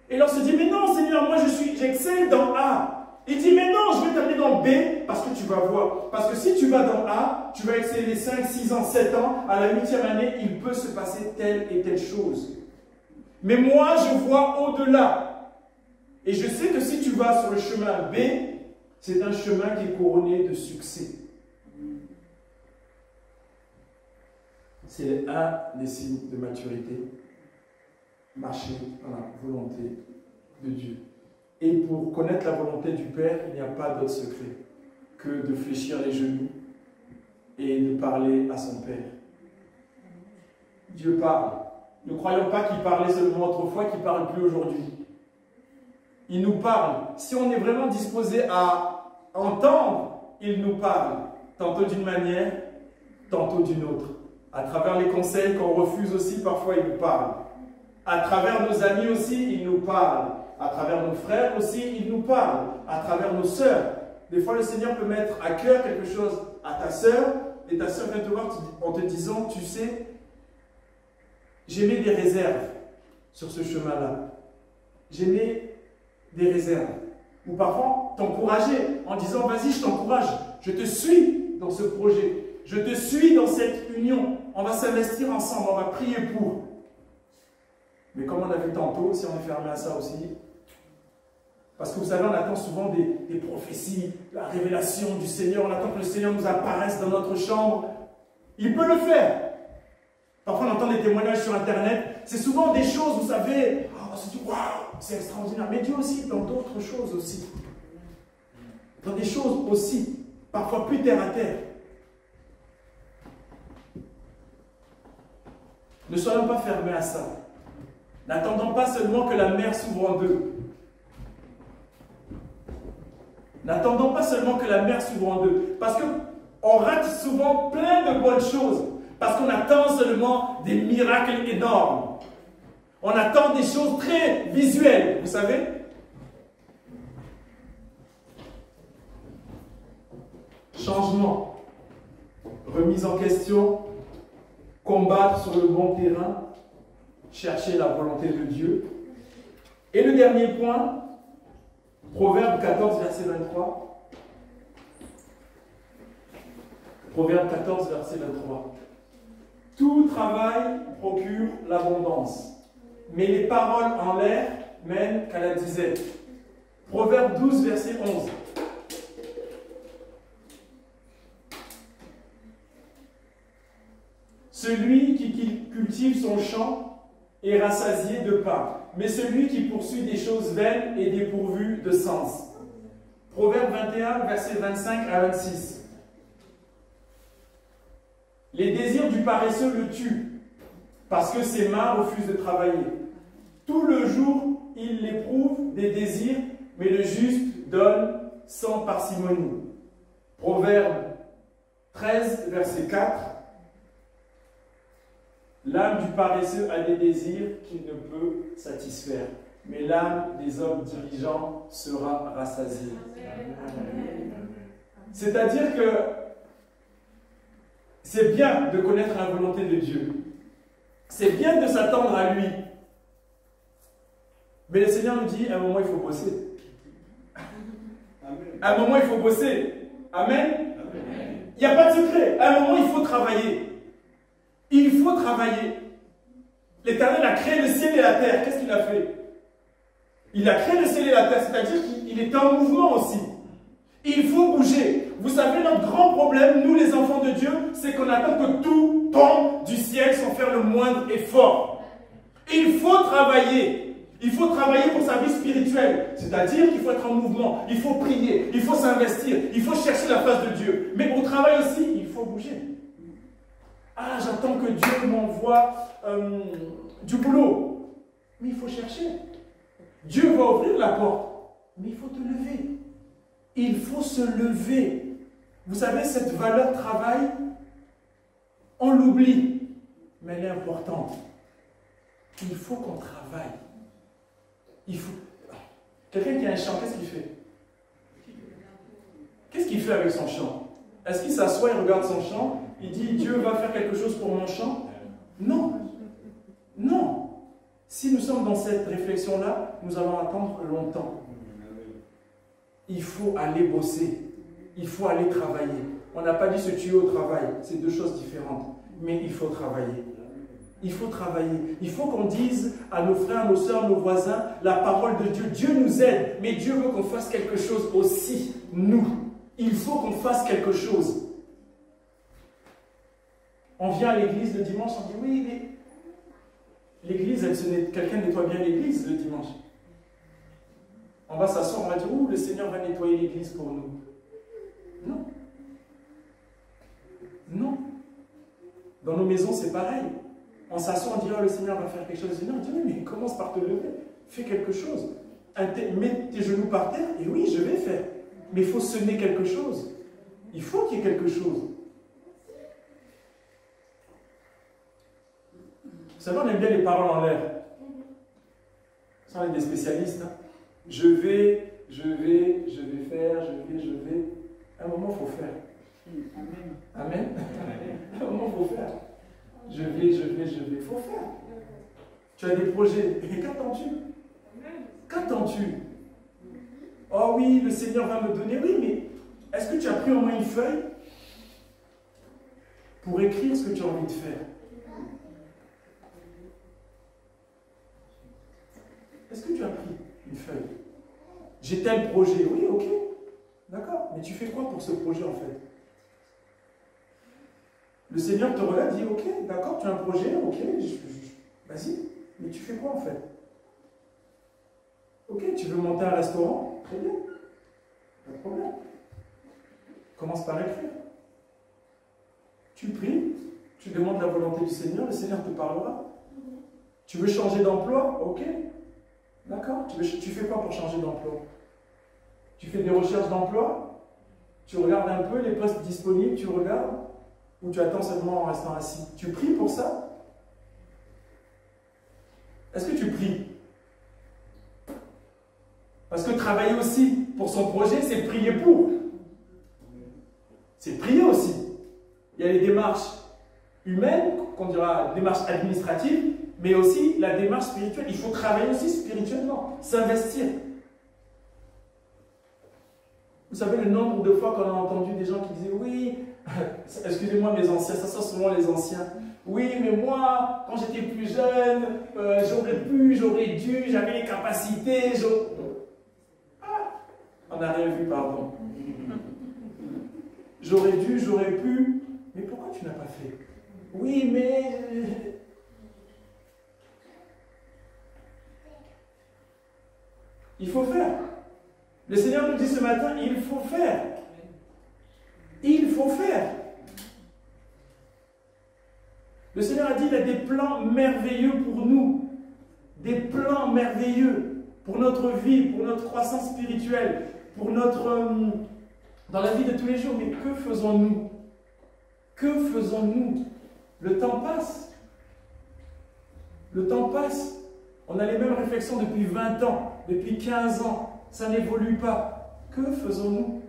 Et là, on se dit « Mais non, Seigneur, moi, j'excelle dans A ». Il dit, mais non, je vais t'amener dans B parce que tu vas voir. Parce que si tu vas dans A, tu vas exceller 5, 6 ans, 7 ans. À la 8e année, il peut se passer telle et telle chose. Mais moi, je vois au-delà. Et je sais que si tu vas sur le chemin B, c'est un chemin qui est couronné de succès. C'est un des signes de maturité. Marcher dans la volonté de Dieu. Et pour connaître la volonté du Père, il n'y a pas d'autre secret que de fléchir les genoux et de parler à son Père. Dieu parle. Ne croyons pas qu'il parlait seulement autrefois, qu'il ne parle plus aujourd'hui. Il nous parle. Si on est vraiment disposé à entendre, il nous parle. Tantôt d'une manière, tantôt d'une autre. À travers les conseils qu'on refuse aussi, parfois il nous parle. À travers nos amis aussi, il nous parle. À travers nos frères aussi, il nous parle. À travers nos sœurs. Des fois, le Seigneur peut mettre à cœur quelque chose à ta sœur, et ta sœur vient te voir en te disant, tu sais, j'ai mis des réserves sur ce chemin-là. J'ai mis des réserves. Ou parfois, t'encourager en disant, vas-y, je t'encourage, je te suis dans ce projet, je te suis dans cette union, on va s'investir ensemble, on va prier pour. Mais comme on a vu tantôt, si on est fermé à ça aussi, parce que vous savez, on attend souvent des prophéties, la révélation du Seigneur, on attend que le Seigneur nous apparaisse dans notre chambre. Il peut le faire. Parfois, on entend des témoignages sur Internet, c'est souvent des choses, vous savez, on se dit, waouh, c'est extraordinaire. Mais Dieu aussi, dans d'autres choses aussi. Dans des choses aussi, parfois plus terre à terre. Ne soyons pas fermés à ça. N'attendons pas seulement que la mer s'ouvre en deux. N'attendons pas seulement que la mer s'ouvre en deux. Parce qu'on rate souvent plein de bonnes choses. Parce qu'on attend seulement des miracles énormes. On attend des choses très visuelles, vous savez. Changement, remise en question, combattre sur le bon terrain, chercher la volonté de Dieu. Et le dernier point, Proverbe 14, verset 23. Proverbe 14, verset 23. Tout travail procure l'abondance, mais les paroles en l'air mènent qu'à la disette. Proverbe 12, verset 11. Celui qui cultive son champ est rassasié de pain, mais celui qui poursuit des choses vaines est dépourvu de sens. Proverbe 21, verset 25 à 26. Les désirs du paresseux le tuent, parce que ses mains refusent de travailler. Tout le jour, il éprouve des désirs, mais le juste donne sans parcimonie. Proverbe 13, verset 4. L'âme du paresseux a des désirs qu'il ne peut satisfaire, mais l'âme des hommes diligents sera rassasiée. C'est-à-dire que c'est bien de connaître la volonté de Dieu. C'est bien de s'attendre à lui. Mais le Seigneur nous dit, à un moment, il faut bosser. À un moment, il faut bosser. Amen. Il n'y a pas de secret. À un moment, il faut travailler. Il faut travailler. L'Éternel a créé le ciel et la terre. Qu'est-ce qu'il a fait? Il a créé le ciel et la terre, c'est-à-dire qu'il est en mouvement aussi. Il faut bouger. Vous savez, notre grand problème, nous les enfants de Dieu, c'est qu'on attend que tout tombe du ciel sans faire le moindre effort. Il faut travailler. Il faut travailler pour sa vie spirituelle. C'est-à-dire qu'il faut être en mouvement. Il faut prier. Il faut s'investir. Il faut chercher la face de Dieu. Mais au travail aussi, il faut bouger. Ah, j'attends que Dieu m'envoie du boulot. Mais il faut chercher. Dieu va ouvrir la porte. Mais il faut te lever. Il faut se lever. Vous savez, cette valeur travail, on l'oublie. Mais elle est importante. Il faut qu'on travaille. Il faut... Quelqu'un qui a un champ, qu'est-ce qu'il fait? Qu'est-ce qu'il fait avec son champ? Est-ce qu'il s'assoit et regarde son champ? Il dit, Dieu va faire quelque chose pour mon champ? Non. Non. Si nous sommes dans cette réflexion-là, nous allons attendre longtemps. Il faut aller bosser. Il faut aller travailler. On n'a pas dit se tuer au travail. C'est deux choses différentes. Mais il faut travailler. Il faut travailler. Il faut qu'on dise à nos frères, nos sœurs, nos voisins, la parole de Dieu. Dieu nous aide, mais Dieu veut qu'on fasse quelque chose aussi, nous. Il faut qu'on fasse quelque chose. On vient à l'église le dimanche, on dit, oui, mais l'église, quelqu'un nettoie bien l'église le dimanche. On va s'asseoir, on va dire, le Seigneur va nettoyer l'église pour nous. Non. Non. Dans nos maisons, c'est pareil. On s'assoit, on dit, le Seigneur va faire quelque chose. Non, on dit, mais commence par te lever. Fais quelque chose. Mets tes genoux par terre, et oui, je vais faire. Mais il faut semer quelque chose. Il faut qu'il y ait quelque chose. Vous savez, on aime bien les paroles en l'air. Ça, on est des spécialistes. Hein. je vais faire, je vais. À un moment, il faut faire. Amen. À un moment, il faut faire. Je vais. Il faut faire. Tu as des projets. Et qu'attends-tu? Qu'attends-tu? Oh oui, le Seigneur va me donner. Oui, mais est-ce que tu as pris au moins une feuille pour écrire ce que tu as envie de faire? Est-ce que tu as pris une feuille? J'ai tel projet. Oui, ok. D'accord. Mais tu fais quoi pour ce projet en fait? Le Seigneur te regarde et dit, ok, d'accord, tu as un projet, ok, vas-y. Mais tu fais quoi en fait? Ok, tu veux monter un restaurant? Très bien. Pas de problème. Commence par écrire. Tu pries, tu demandes la volonté du Seigneur, le Seigneur te parlera. Tu veux changer d'emploi? Ok. D'accord. Tu fais quoi pour changer d'emploi? Tu fais des recherches d'emploi? Tu regardes un peu les postes disponibles, tu regardes? Ou tu attends seulement en restant assis? Tu pries pour ça? Est-ce que tu pries? Parce que travailler aussi pour son projet, c'est prier pour. C'est prier aussi. Il y a les démarches humaines, qu'on dira démarches administratives, mais aussi la démarche spirituelle. Il faut travailler aussi spirituellement, s'investir. Vous savez le nombre de fois qu'on a entendu des gens qui disaient oui, excusez-moi mes anciens, ça sent souvent les anciens. Oui, mais moi, quand j'étais plus jeune, j'aurais pu, j'aurais dû, j'avais les capacités. Ah, on n'a rien vu, pardon. J'aurais dû, j'aurais pu. Mais pourquoi tu n'as pas fait? Oui, mais... Il faut faire. Le Seigneur nous dit ce matin, il faut faire. Il faut faire. Le Seigneur a dit, il a des plans merveilleux pour nous. Des plans merveilleux pour notre vie, pour notre croissance spirituelle, pour notre... dans la vie de tous les jours. Mais que faisons-nous? Que faisons-nous? Le temps passe. Le temps passe. On a les mêmes réflexions depuis 20 ans, depuis 15 ans. Ça n'évolue pas. Que faisons-nous?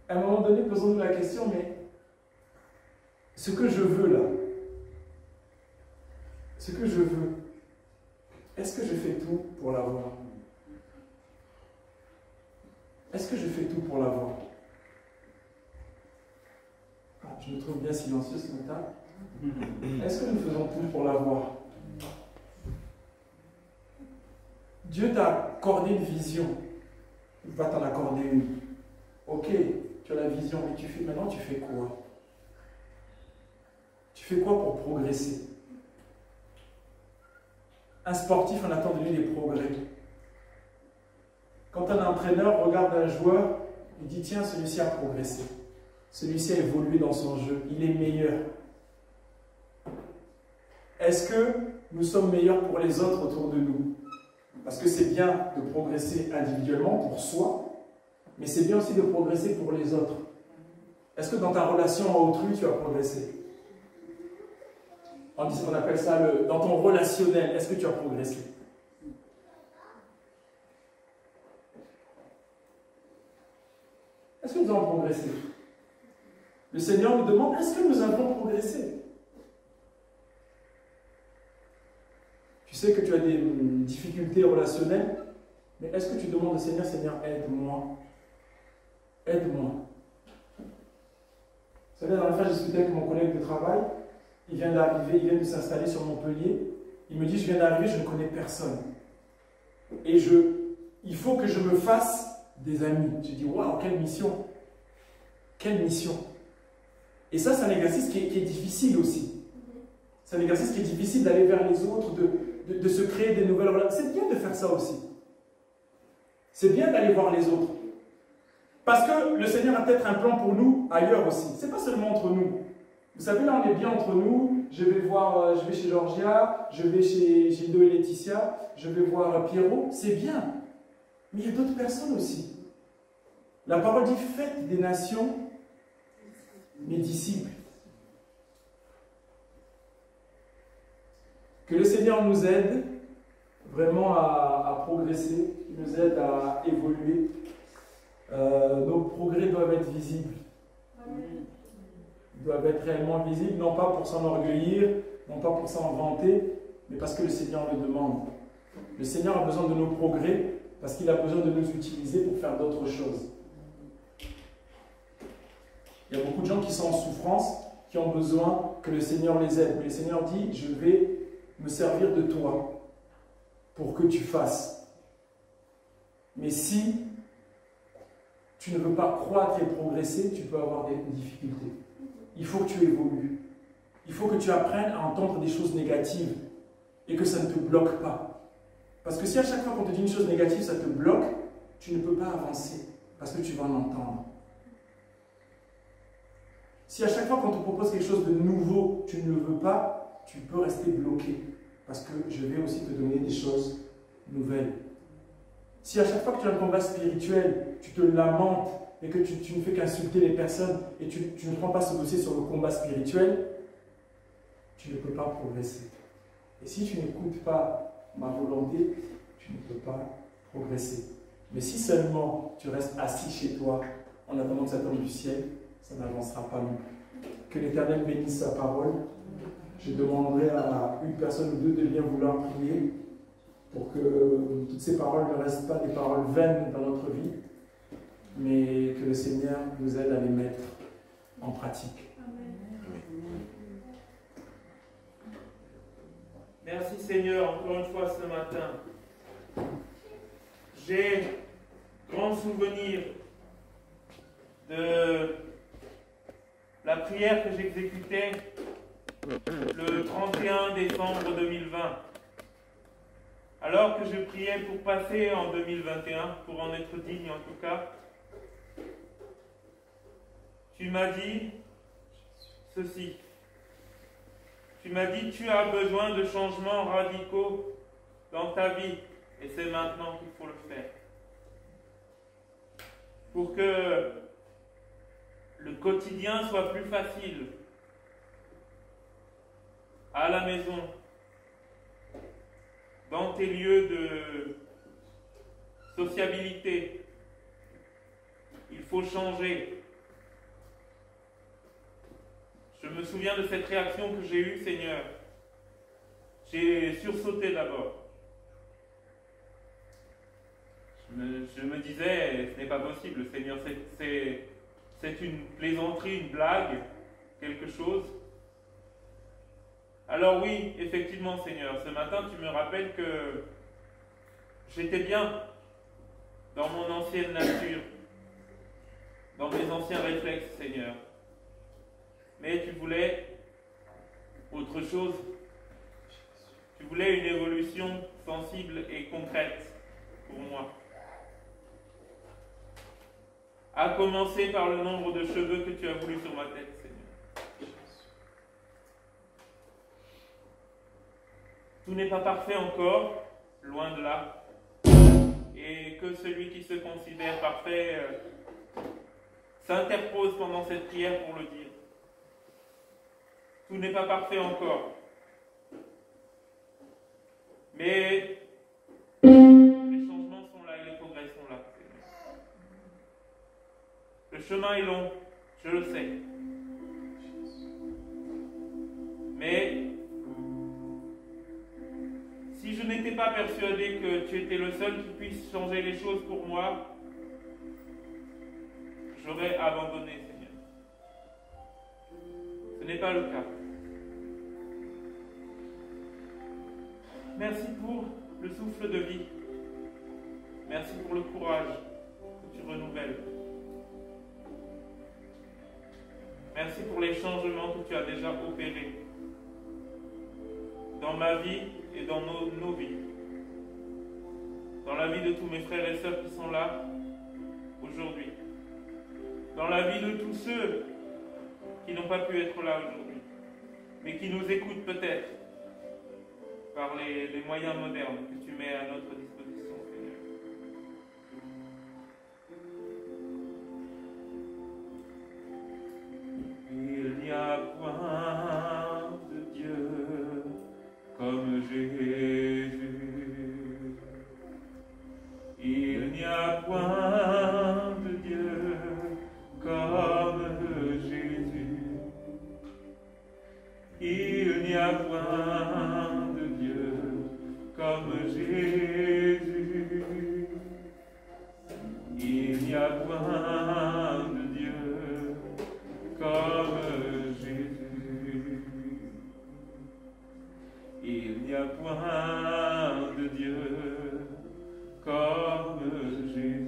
À un moment donné, posons-nous la question, mais ce que je veux là, ce que je veux, est-ce que je fais tout pour l'avoir? Est-ce que je fais tout pour l'avoir? Ah, je me trouve bien silencieux ce matin. Est-ce que nous faisons tout pour l'avoir? Dieu t'a accordé une vision. Il va t'en accorder une. Ok, tu as la vision, mais maintenant tu fais quoi? Tu fais quoi pour progresser? Un sportif, on attend de lui des progrès. Quand un entraîneur regarde un joueur, il dit tiens, celui-ci a progressé. Celui-ci a évolué dans son jeu. Il est meilleur. Est-ce que nous sommes meilleurs pour les autres autour de nous? Parce que c'est bien de progresser individuellement pour soi, mais c'est bien aussi de progresser pour les autres. Est-ce que dans ta relation à autrui, tu as progressé? On appelle ça dans ton relationnel, est-ce que tu as progressé? Est-ce que nous avons progressé? Le Seigneur nous demande, est-ce que nous avons progressé? Tu sais que tu as des difficultés relationnelles, mais est-ce que tu demandes au Seigneur, Seigneur, aide-moi? Aide-moi. Vous savez, la dernière fois, j'ai discuté avec mon collègue de travail. Il vient d'arriver, il vient de s'installer sur Montpellier. Il me dit, je viens d'arriver, je ne connais personne. Et il faut que je me fasse des amis. Je dis, waouh, quelle mission! Quelle mission! Et ça, c'est un exercice qui est difficile aussi. C'est un exercice qui est difficile d'aller vers les autres, de se créer des nouvelles relations. C'est bien de faire ça aussi. C'est bien d'aller voir les autres. Parce que le Seigneur a peut-être un plan pour nous ailleurs aussi. Ce n'est pas seulement entre nous. Vous savez, là, on est bien entre nous. Je vais chez Georgia, je vais chez Gildo et Laetitia, je vais voir Pierrot. C'est bien. Mais il y a d'autres personnes aussi. La parole dit, faites des nations mes disciples. Que le Seigneur nous aide vraiment à progresser, qu'il nous aide à évoluer. Nos progrès doivent être visibles. Ils doivent être réellement visibles, non pas pour s'enorgueillir, non pas pour s'en vanter, mais parce que le Seigneur le demande. Le Seigneur a besoin de nos progrès parce qu'il a besoin de nous utiliser pour faire d'autres choses. Il y a beaucoup de gens qui sont en souffrance, qui ont besoin que le Seigneur les aide. Mais le Seigneur dit, je vais me servir de toi pour que tu fasses. Mais si tu ne veux pas croître et progresser, tu peux avoir des difficultés. Il faut que tu évolues. Il faut que tu apprennes à entendre des choses négatives et que ça ne te bloque pas. Parce que si à chaque fois qu'on te dit une chose négative, ça te bloque, tu ne peux pas avancer parce que tu vas en entendre. Si à chaque fois qu'on te propose quelque chose de nouveau, tu ne le veux pas, tu peux rester bloqué parce que je vais aussi te donner des choses nouvelles. Si à chaque fois que tu as un combat spirituel, tu te lamentes et que tu ne fais qu'insulter les personnes et tu ne prends pas ce dossier sur le combat spirituel, tu ne peux pas progresser. Et si tu n'écoutes pas ma volonté, tu ne peux pas progresser. Mais si seulement tu restes assis chez toi en attendant que ça tombe du ciel, ça n'avancera pas non plus. Que l'Éternel bénisse sa parole. Je demanderai à une personne ou deux de bien vouloir prier pour que toutes ces paroles ne restent pas des paroles vaines dans notre vie, mais que le Seigneur nous aide à les mettre en pratique. Merci Seigneur, encore une fois ce matin. J'ai grand souvenir de la prière que j'exécutais le 31 décembre 2020. Alors que je priais pour passer en 2021, pour en être digne en tout cas, tu m'as dit ceci. Tu m'as dit, tu as besoin de changements radicaux dans ta vie, et c'est maintenant qu'il faut le faire. Pour que le quotidien soit plus facile, à la maison, dans tes lieux de sociabilité, il faut changer. Je me souviens de cette réaction que j'ai eue, Seigneur. J'ai sursauté d'abord. Je me disais, ce n'est pas possible, Seigneur, c'est une plaisanterie, une blague, quelque chose. Alors oui, effectivement, Seigneur, ce matin, tu me rappelles que j'étais bien dans mon ancienne nature, dans mes anciens réflexes, Seigneur. Mais tu voulais autre chose. Tu voulais une évolution sensible et concrète pour moi. À commencer par le nombre de cheveux que tu as voulu sur ma tête, Seigneur. Tout n'est pas parfait encore, loin de là. Et que celui qui se considère parfait s'interpose pendant cette prière pour le dire. Tout n'est pas parfait encore. Mais les changements sont là et les progrès sont là. Le chemin est long, je le sais. Mais si je n'étais pas persuadé que tu étais le seul qui puisse changer les choses pour moi, j'aurais abandonné, Seigneur. Ce n'est pas le cas. Merci pour le souffle de vie. Merci pour le courage que tu renouvelles. Merci pour les changements que tu as déjà opérés dans ma vie et dans nos vies. Dans la vie de tous mes frères et sœurs qui sont là aujourd'hui. Dans la vie de tous ceux qui n'ont pas pu être là aujourd'hui, mais qui nous écoutent peut-être par les moyens modernes que tu mets à notre disposition, Seigneur. Il n'y a point de Dieu comme point de Dieu comme Jésus. Il n'y a point de Dieu comme Jésus.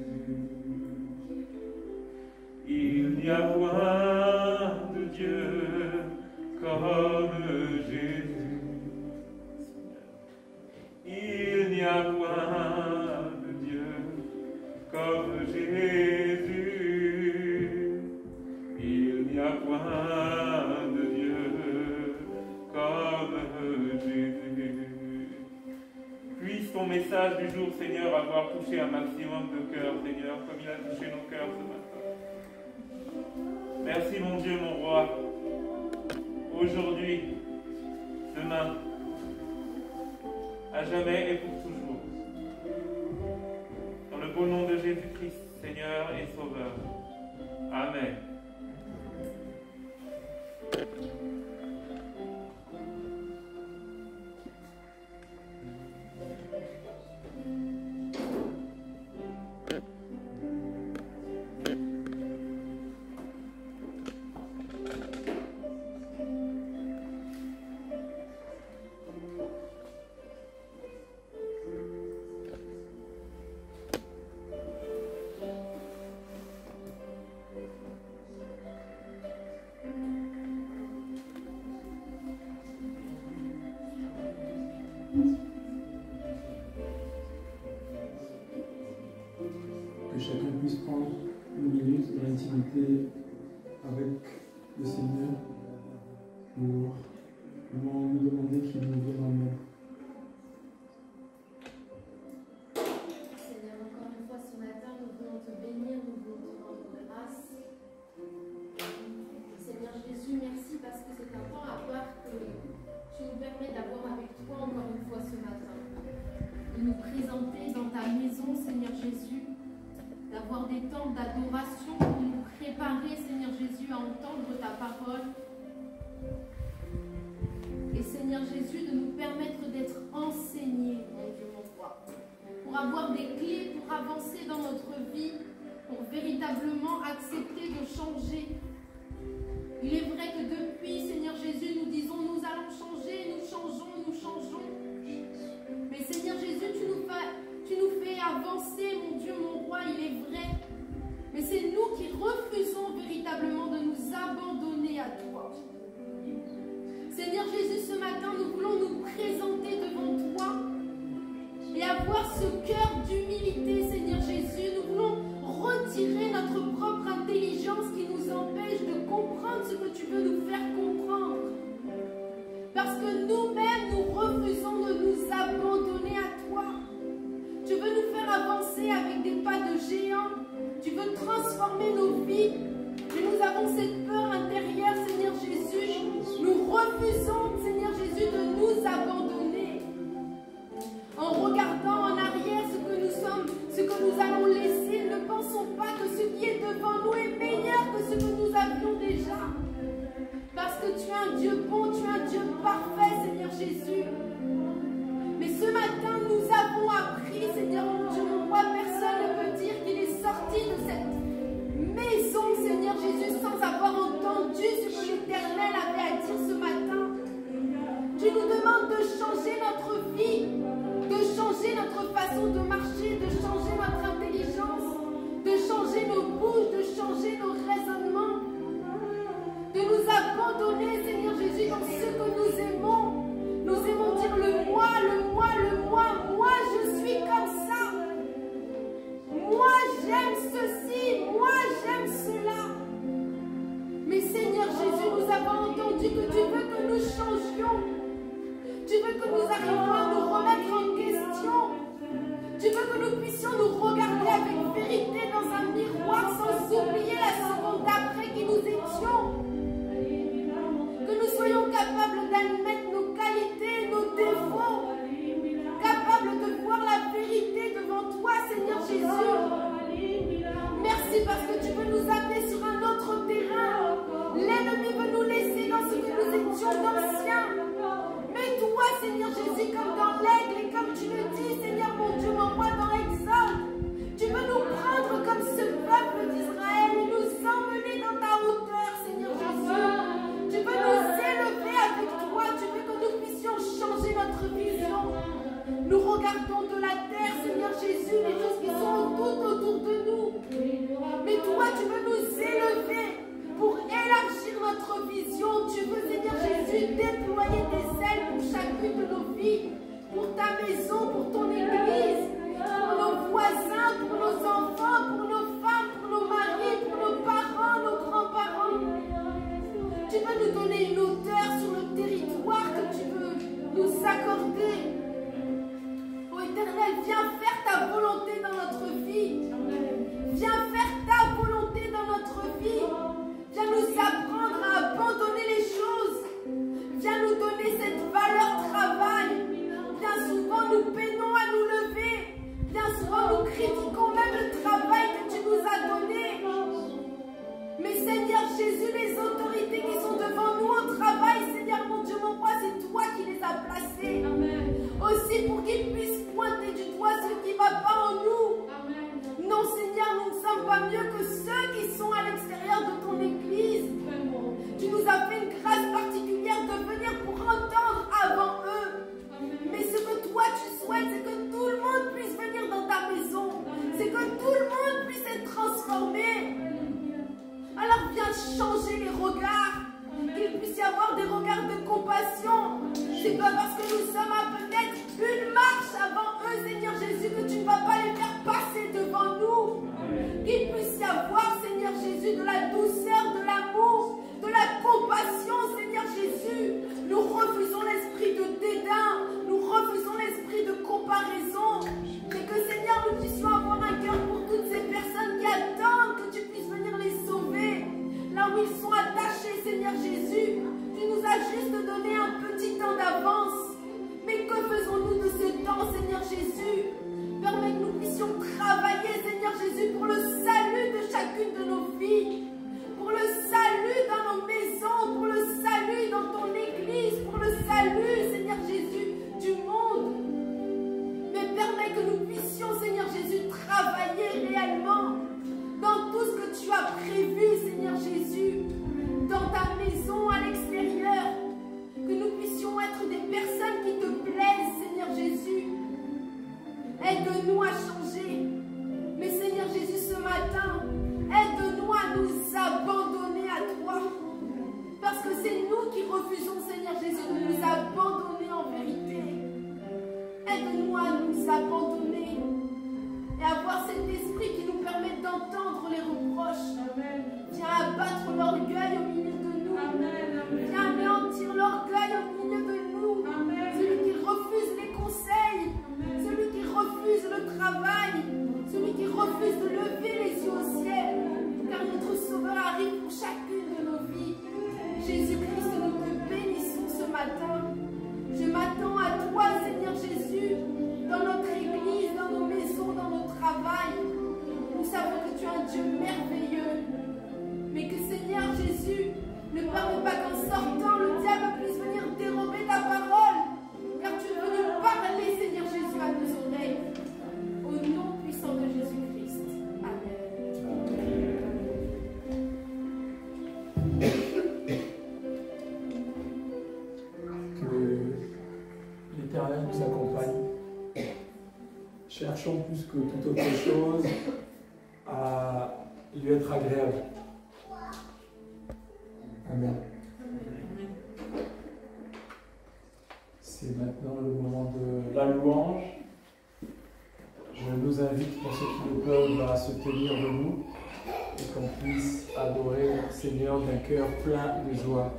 Il n'y a point de Dieu comme Jésus. Il n'y a point de Dieu comme Jésus. Il n'y a point de Dieu comme Jésus. Puisse ton message du jour, Seigneur, avoir touché un maximum de cœurs, Seigneur, comme il a touché nos cœurs ce matin. Merci mon Dieu, mon roi. Aujourd'hui, demain, à jamais et pour toujours. Dans le beau nom de Jésus-Christ, Seigneur et Sauveur. Amen. Que chacun puisse prendre une minute d'intimité avec le Seigneur pour vraiment lui demander qu'il nous vienne en aide. Seigneur, encore une fois ce matin, nous voulons te bénir, nous voulons te rendre grâce. Seigneur Jésus, merci parce que c'est un temps à part que tu nous permets d'avoir avec toi encore une fois ce matin. De nous présenter dans ta maison, Seigneur Jésus, d'avoir des temps d'adoration pour nous préparer, Seigneur Jésus, à entendre ta parole. Et Seigneur Jésus, de nous permettre d'être enseignés, mon Dieu, mon roi, pour avoir des clés pour avancer dans notre vie, pour véritablement accepter de changer. Il est vrai que depuis, Seigneur Jésus, nous disons nous allons changer, nous changeons, nous changeons. Mais Seigneur Jésus, tu nous fais avancer, mon Dieu, mon roi, il est vrai. Mais c'est nous qui refusons véritablement de nous abandonner à toi. Seigneur Jésus, ce matin, nous voulons nous présenter devant toi et avoir ce cœur d'humilité, Seigneur Jésus. Nous voulons retirer notre propre intelligence qui nous empêche de comprendre ce que tu veux nous faire comprendre. Parce que nous-mêmes, nous refusons de nous abandonner à toi. Tu veux nous faire avancer avec des pas de géant. Tu veux transformer nos vies. Mais nous avons cette peur intérieure, Seigneur Jésus. Nous refusons, Seigneur Jésus, de nous abandonner. En regardant en arrière ce que nous sommes, ce que nous allons laisser, ne pensons pas que ce qui est devant nous est meilleur que ce que nous avions déjà. Parce que tu es un Dieu bon, tu es un Dieu parfait, Seigneur Jésus. Mais ce matin, nous avons appris, Seigneur mon Dieu, mon roi, personne ne peut dire qu'il est sorti de cette maison, Seigneur Jésus, sans avoir entendu ce que l'Éternel avait à dire ce matin. Tu nous demandes de changer notre vie, de changer notre façon de marcher, de changer notre intelligence, de changer nos bouches, de changer nos raisonnements, de nous abandonner, Seigneur Jésus, dans ce que nous aimons. Nous aimons dire le moi, le moi, le moi. Moi, je suis comme ça. Moi, j'aime ceci. tu veux nous élever pour élargir notre vision. Tu veux, Seigneur Jésus, déployer tes ailes pour chacune de nos vies, pour ta maison, pour ton église, pour nos voisins, pour nos enfants, pour nos femmes, pour nos maris, pour nos parents, nos grands-parents. Tu veux nous donner une hauteur sur le territoire que tu veux nous accorder. Ô Éternel, viens faire ta volonté dans notre vie. Viens faire ta volonté dans notre vie. Viens nous apprendre à abandonner les choses. Viens nous donner cette valeur travail. Bien souvent nous peinons à nous lever. Bien souvent nous critiquons même le travail que tu nous as donné. Mais Seigneur Jésus, les autorités qui sont devant nous au travail, Seigneur mon Dieu, mon roi, c'est toi qui les as placées. Aussi pour qu'ils puissent pointer du doigt ce qui ne va pas en nous. Non Seigneur, nous ne sommes pas mieux que ceux qui sont à l'extérieur de ton église. Tu nous as fait une grâce particulière de venir pour entendre avant eux. Mais ce que toi tu souhaites, c'est que tout le monde puisse venir dans ta maison. C'est que tout le monde puisse être transformé. Alors viens changer les regards, qu'il puisse y avoir des regards de compassion. C'est pas parce que nous sommes à peut-être une marche avant eux, Seigneur Jésus, que tu ne vas pas les faire passer devant nous. Qu'il puisse y avoir, Seigneur Jésus, de la douceur, de l'amour, de la compassion, Seigneur Jésus. Nous refusons l'esprit de dédain, nous refusons l'esprit de comparaison. Et que, Seigneur, nous puissions avoir un cœur pour toutes ces personnes qui attendent que tu puisses venir les sauver. Là où ils sont attachés, Seigneur Jésus, tu nous as juste donné un petit temps d'avance. Mais que faisons-nous de ce temps, Seigneur Jésus? Permets que nous puissions travailler, Seigneur Jésus, pour le salut de chacune de nos vies, pour le salut dans nos maisons, pour le salut dans ton église, pour le salut, Seigneur Jésus, du monde. Mais permets que nous puissions, Seigneur Jésus, travailler réellement dans tout ce que tu as prévu, Seigneur Jésus, dans ta maison, à l'extérieur. Que nous puissions être des personnes qui te plaisent, Seigneur Jésus. Aide-nous à changer. Mais Seigneur Jésus, ce matin, aide-nous à nous abandonner à toi. Parce que c'est nous qui refusons, Seigneur Jésus, de nous abandonner en vérité. Aide-nous à nous abandonner et avoir cet esprit qui nous permet d'entendre les reproches. Viens abattre l'orgueil au milieu de nous. Viens anéantir l'orgueil au milieu de nous. Celui qui refuse les conseils, celui qui refuse le travail, celui qui refuse de lever les yeux au ciel. Car notre Sauveur arrive pour chacune de nos vies. Jésus-Christ, nous te bénissons ce matin. Je m'attends à toi, Seigneur Jésus, dans notre église, dans nos maisons, dans nos travail. Nous savons que tu es un Dieu merveilleux. Mais que, Seigneur Jésus, ne permets pas qu'en sortant, le diable puisse venir dérober ta parole. Car tu es venu parler, Seigneur Jésus, à nos oreilles. Au nom puissant de Jésus-Christ. Amen. Que l'Éternel nous accompagne. Cherchons plus que toute autre chose à lui être agréable. Amen. C'est maintenant le moment de la louange. Je nous invite, pour ceux qui le peuvent, à se tenir debout et qu'on puisse adorer le Seigneur d'un cœur plein de joie.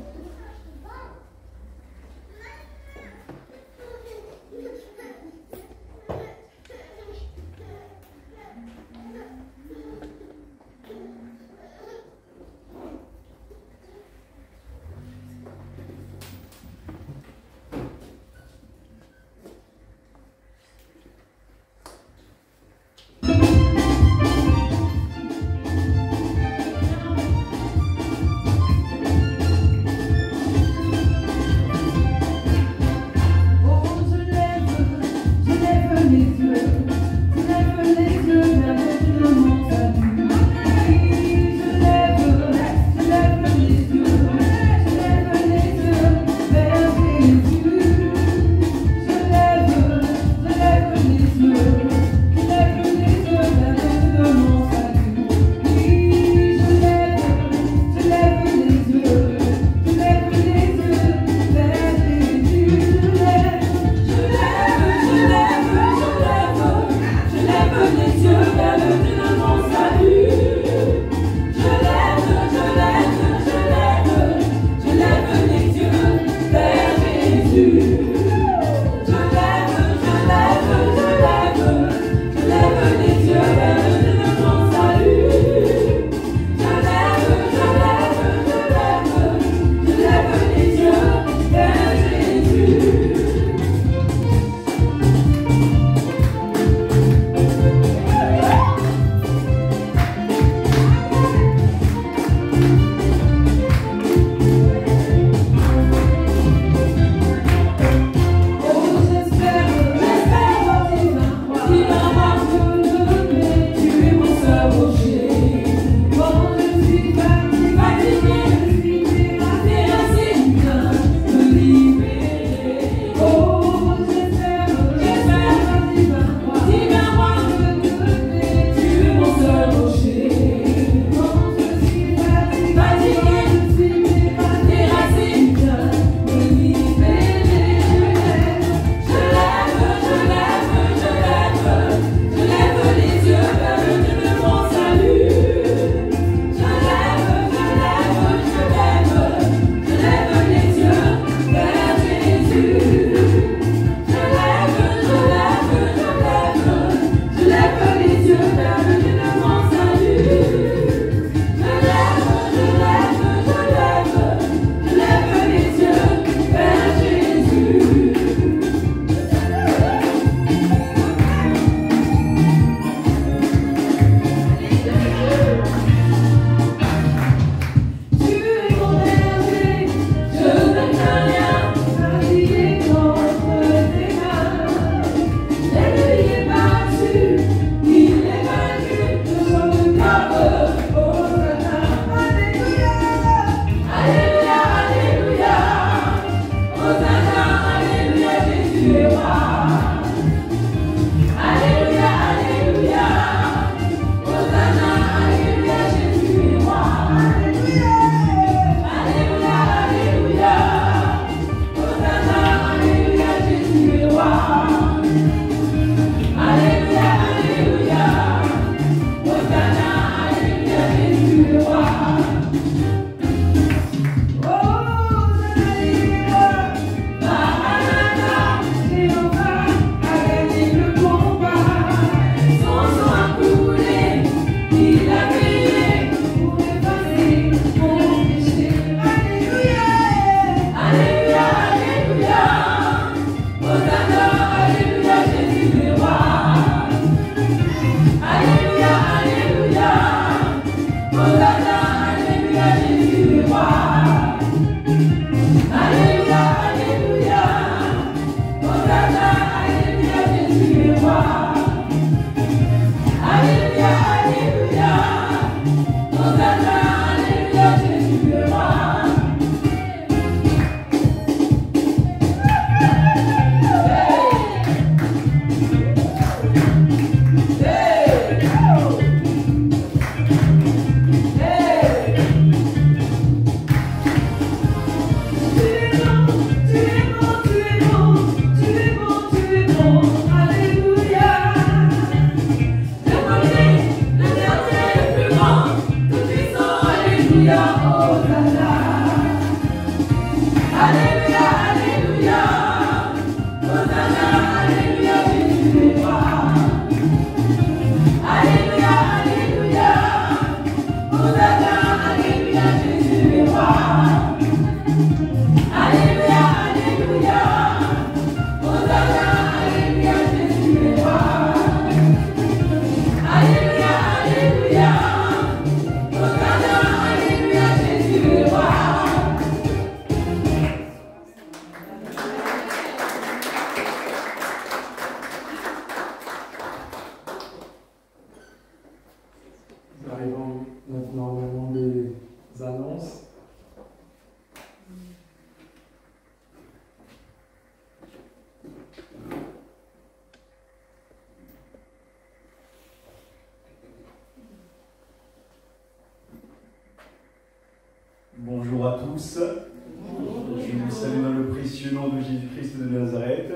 Bonjour à tous. Je vous salue dans le précieux nom de Jésus-Christ de Nazareth.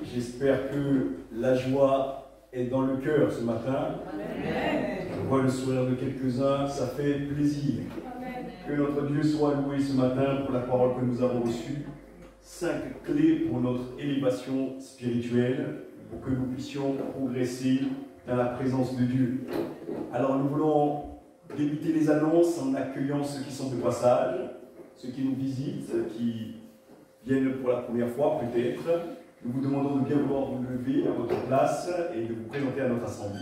J'espère que la joie est dans le cœur ce matin. Je vois le sourire de quelques-uns, ça fait plaisir. Que notre Dieu soit loué ce matin pour la parole que nous avons reçue. 5 clés pour notre élévation spirituelle, pour que nous puissions progresser dans la présence de Dieu. Alors nous voulons débuter les annonces en accueillant ceux qui sont de passage, ceux qui nous visitent, qui viennent pour la première fois peut-être. Nous vous demandons de bien vouloir vous lever à votre place et de vous présenter à notre assemblée.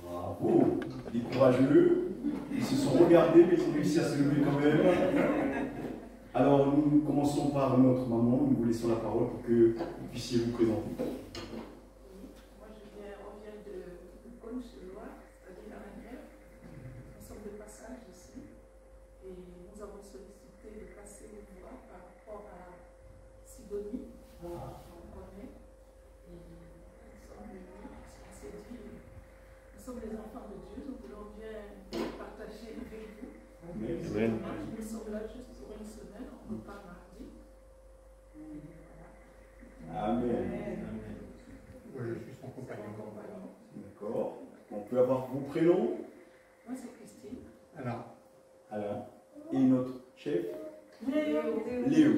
Bravo, les courageux, ils se sont regardés mais ils ont réussi à se lever quand même. Alors nous commençons par notre maman, nous vous laissons la parole pour que vous puissiez vous présenter. Nous sommes les enfants de Dieu, nous voulons bien partager avec vous. Amen. Nous sommes là juste pour une semaine, on repart mardi. Amen. Moi je suis son compagnon. D'accord. On peut avoir vos prénoms? Moi c'est Christine. Alain. Alain. Et notre chef? Léo.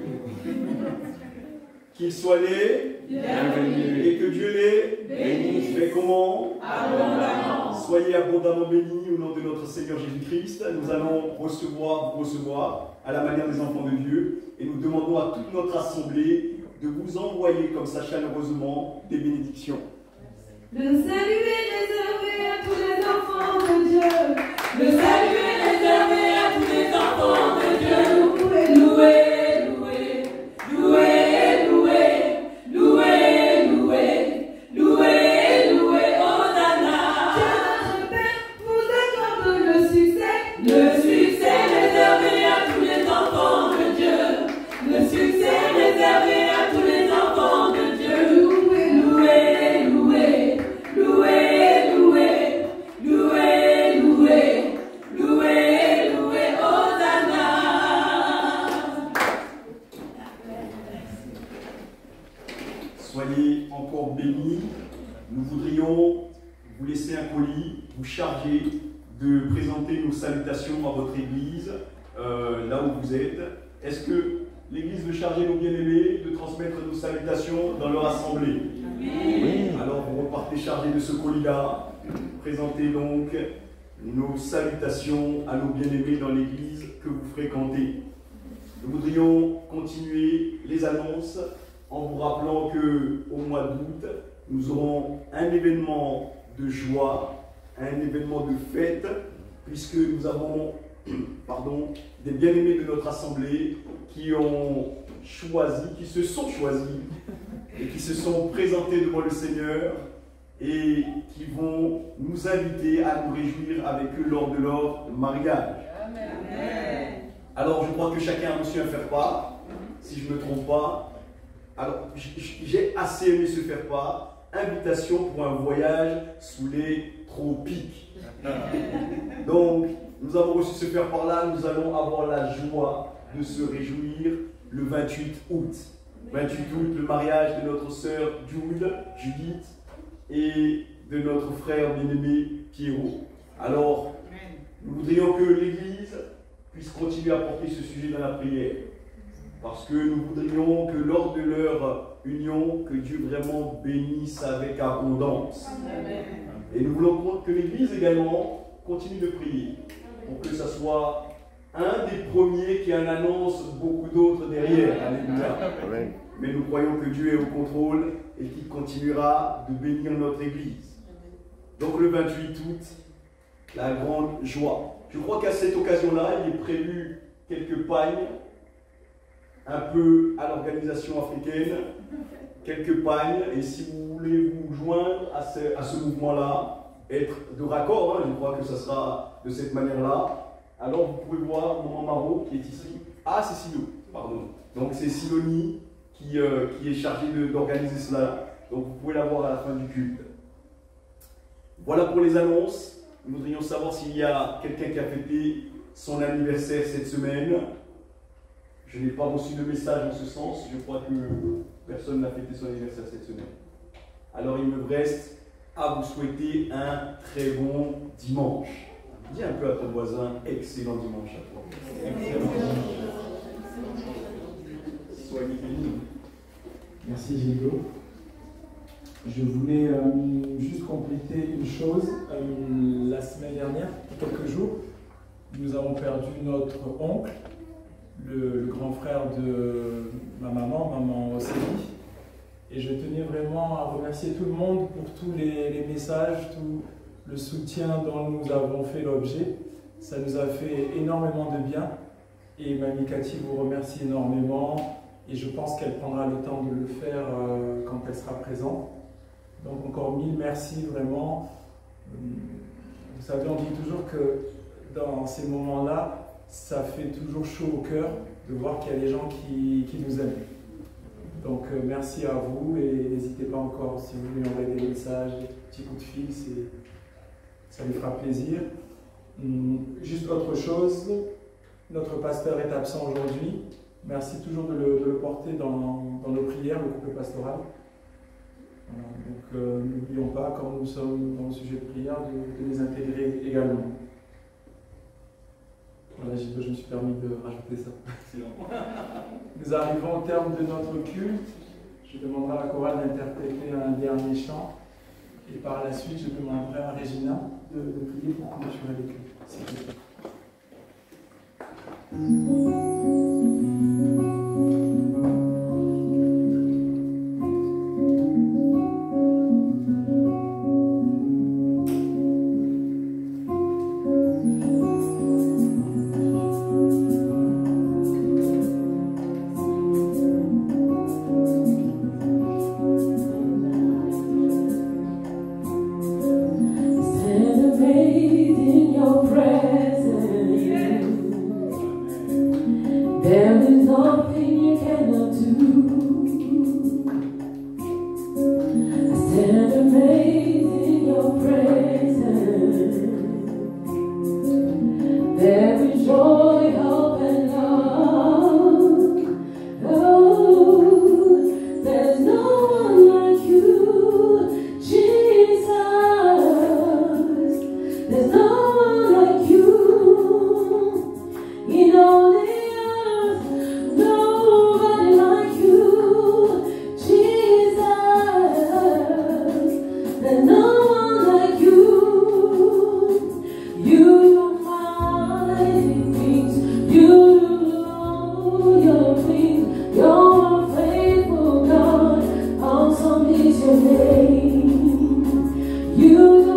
Qu'il soit les bienvenus et que Dieu les bénisse. Mais comment? Abondamment. Soyez abondamment bénis au nom de notre Seigneur Jésus-Christ. Nous allons recevoir à la manière des enfants de Dieu et nous demandons à toute notre assemblée de vous envoyer comme ça chaleureusement des bénédictions. Le salut est réservé à tous les enfants de Dieu. Le salut est réservé à tous les enfants de Dieu. Loué. Soyez encore bénis. Nous voudrions vous laisser un colis, vous charger de présenter nos salutations à votre église, là où vous êtes. Est-ce que l'église veut charger nos bien-aimés de transmettre nos salutations dans leur assemblée? Oui. Alors vous repartez chargés de ce colis-là. Présentez donc nos salutations à nos bien-aimés dans l'église que vous fréquentez. Nous voudrions continuer les annonces en vous rappelant qu'au mois d'août, nous aurons un événement de joie, un événement de fête, puisque nous avons des bien-aimés de notre assemblée qui se sont choisis et qui se sont présentés devant le Seigneur et qui vont nous inviter à nous réjouir avec eux lors de leur mariage. Amen. Alors je crois que chacun a reçu un faire-part, si je ne me trompe pas. Alors j'ai assez aimé ce faire-part, invitation pour un voyage sous les tropiques. Donc nous avons reçu ce faire-part-là, nous allons avoir la joie de se réjouir le 28 août. 28 août, le mariage de notre sœur Judith et de notre frère bien-aimé Pierrot. Alors, nous voudrions que l'Église puisse continuer à porter ce sujet dans la prière. Parce que nous voudrions que lors de leur union, que Dieu vraiment bénisse avec abondance. Amen. Et nous voulons que l'Église également continue de prier pour que ce soit un des premiers qui en annonce beaucoup d'autres derrière. Alléluia. Amen. Mais nous croyons que Dieu est au contrôle et qu'il continuera de bénir notre Église. Donc le 28 août, la grande joie. Je crois qu'à cette occasion-là, il est prévu quelques pagnes, un peu à l'organisation africaine, quelques pagnes, et si vous voulez vous joindre à ce mouvement-là, être de raccord, je crois que ce sera de cette manière-là, alors vous pouvez voir Maman Marot qui est ici. Ah, c'est Silo, pardon. Donc c'est Silonie qui est chargée d'organiser cela. Donc vous pouvez la voir à la fin du culte. Voilà pour les annonces. Nous voudrions savoir s'il y a quelqu'un qui a fêté son anniversaire cette semaine. Je n'ai pas reçu de message en ce sens. Je crois que personne n'a fêté son anniversaire cette semaine. Alors il me reste à vous souhaiter un très bon dimanche. Dis un peu à ton voisin, excellent dimanche à toi. Excellent. Soyez bénis. Merci Gildo. Je voulais juste compléter une chose. La semaine dernière, il y a quelques jours, nous avons perdu notre oncle, le grand frère de ma maman Océlie. Et je tenais vraiment à remercier tout le monde pour tous les messages, tout le soutien dont nous avons fait l'objet. Ça nous a fait énormément de bien. Et Mamie Cathy vous remercie énormément. Et je pense qu'elle prendra le temps de le faire quand elle sera présente. Donc encore mille merci vraiment. Vous savez, on dit toujours que dans ces moments-là, ça fait toujours chaud au cœur de voir qu'il y a des gens qui nous aiment. Donc merci à vous et n'hésitez pas encore si vous voulez envoyer des messages, des petits coups de fil, ça lui fera plaisir. Juste autre chose, notre pasteur est absent aujourd'hui. Merci toujours de le porter dans nos prières, le couple pastoral. Voilà, donc n'oublions pas, quand nous sommes dans le sujet de prière, de les intégrer également. Voilà, je me suis permis de rajouter ça. Nous arrivons au terme de notre culte. Je demanderai à la chorale d'interpréter un dernier chant. Et par la suite, je demanderai à Régina de prier pour clôturer les cultes, s'il vous plaît. You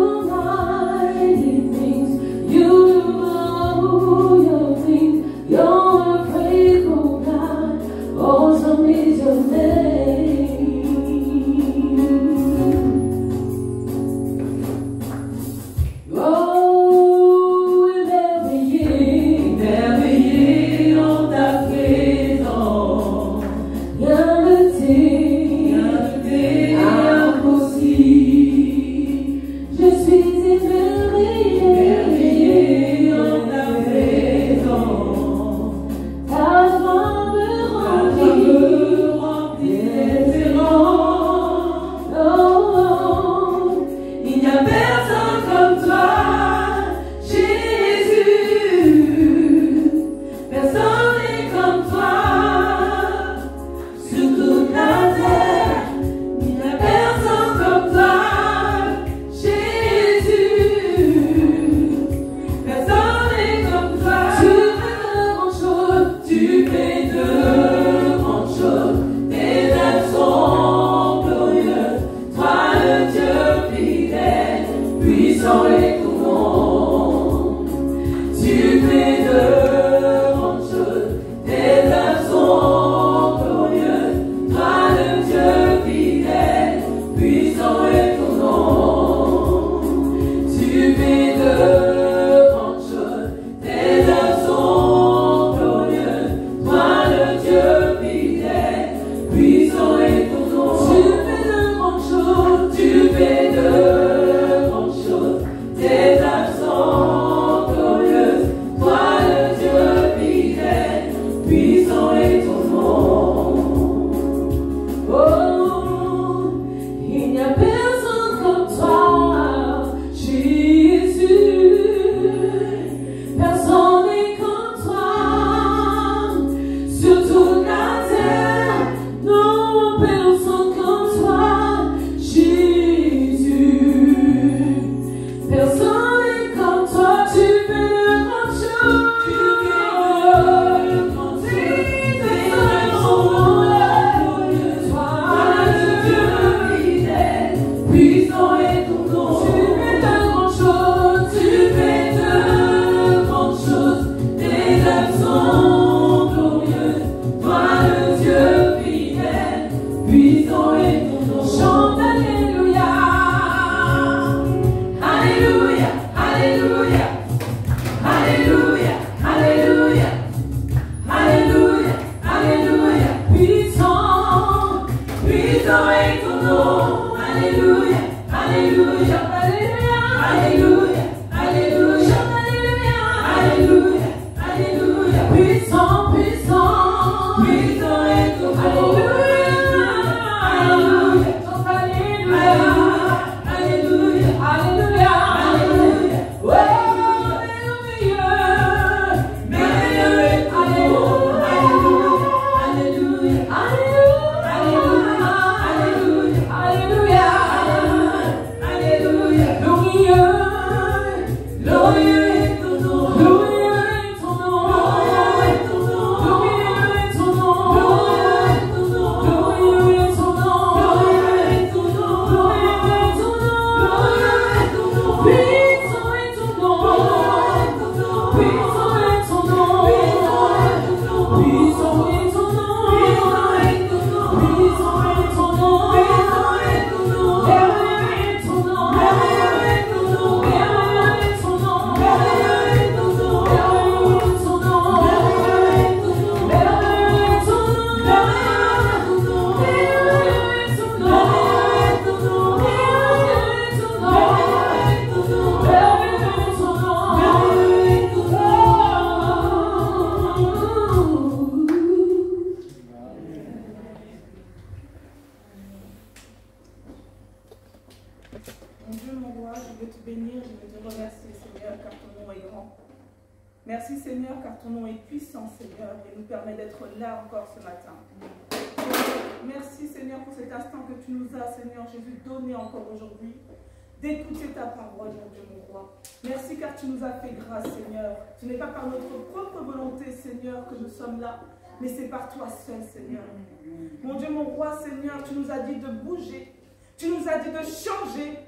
Merci Seigneur, car ton nom est puissant, Seigneur, et nous permet d'être là encore ce matin. Merci Seigneur pour cet instant que tu nous as, Seigneur Jésus, donné encore aujourd'hui, d'écouter ta parole, mon Dieu, mon roi. Merci car tu nous as fait grâce, Seigneur. Ce n'est pas par notre propre volonté, Seigneur, que nous sommes là, mais c'est par toi seul, Seigneur. Mon Dieu, mon roi, Seigneur, tu nous as dit de bouger, tu nous as dit de changer.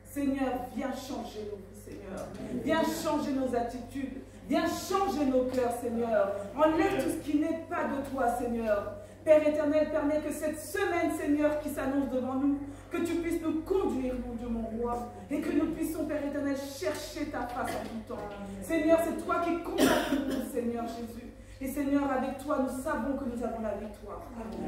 Seigneur, viens changer nos vies, Seigneur. Viens changer nos attitudes. Viens changer nos cœurs, Seigneur. Enlève tout ce qui n'est pas de toi, Seigneur. Père éternel, permets que cette semaine, Seigneur, qui s'annonce devant nous, que tu puisses nous conduire, mon Dieu, mon roi, et que nous puissions, Père éternel, chercher ta face en tout temps. Seigneur, c'est toi qui combats pour nous, Seigneur Jésus. Et Seigneur, avec toi, nous savons que nous avons la victoire.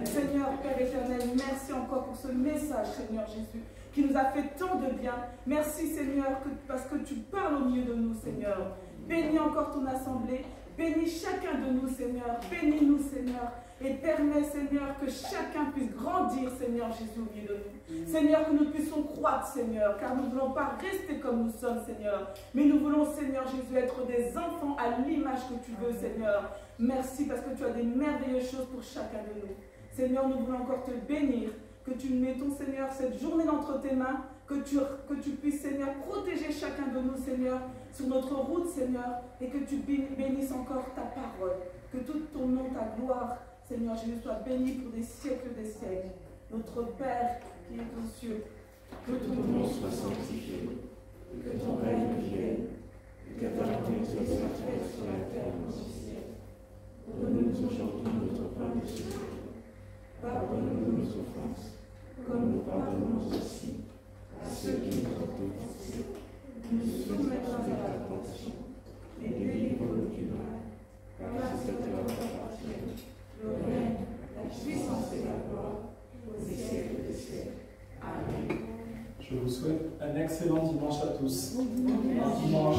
Seigneur, Père éternel, merci encore pour ce message, Seigneur Jésus, qui nous a fait tant de bien. Merci, Seigneur, parce que tu parles au milieu de nous, Seigneur. Bénis encore ton assemblée. Bénis chacun de nous, Seigneur. Bénis-nous, Seigneur. Et permets, Seigneur, que chacun puisse grandir, Seigneur Jésus, au milieu de nous. Seigneur, que nous puissions croître, Seigneur, car nous ne voulons pas rester comme nous sommes, Seigneur. Mais nous voulons, Seigneur Jésus, être des enfants à l'image que tu veux, Seigneur. Merci parce que tu as des merveilleuses choses pour chacun de nous. Seigneur, nous voulons encore te bénir. Que tu mettons, Seigneur, cette journée entre tes mains. Que tu puisses, Seigneur, protéger chacun de nous, Seigneur, sur notre route, Seigneur. Et que tu bénisses encore ta parole. Que tout ton nom, ta gloire, Seigneur Jésus, soit béni pour des siècles des siècles. Notre Père qui est aux cieux, que ton nom soit sanctifié, que ton règne vienne, que ta volonté soit faite sur la souhaite un excellent dimanche à tous. Un dimanche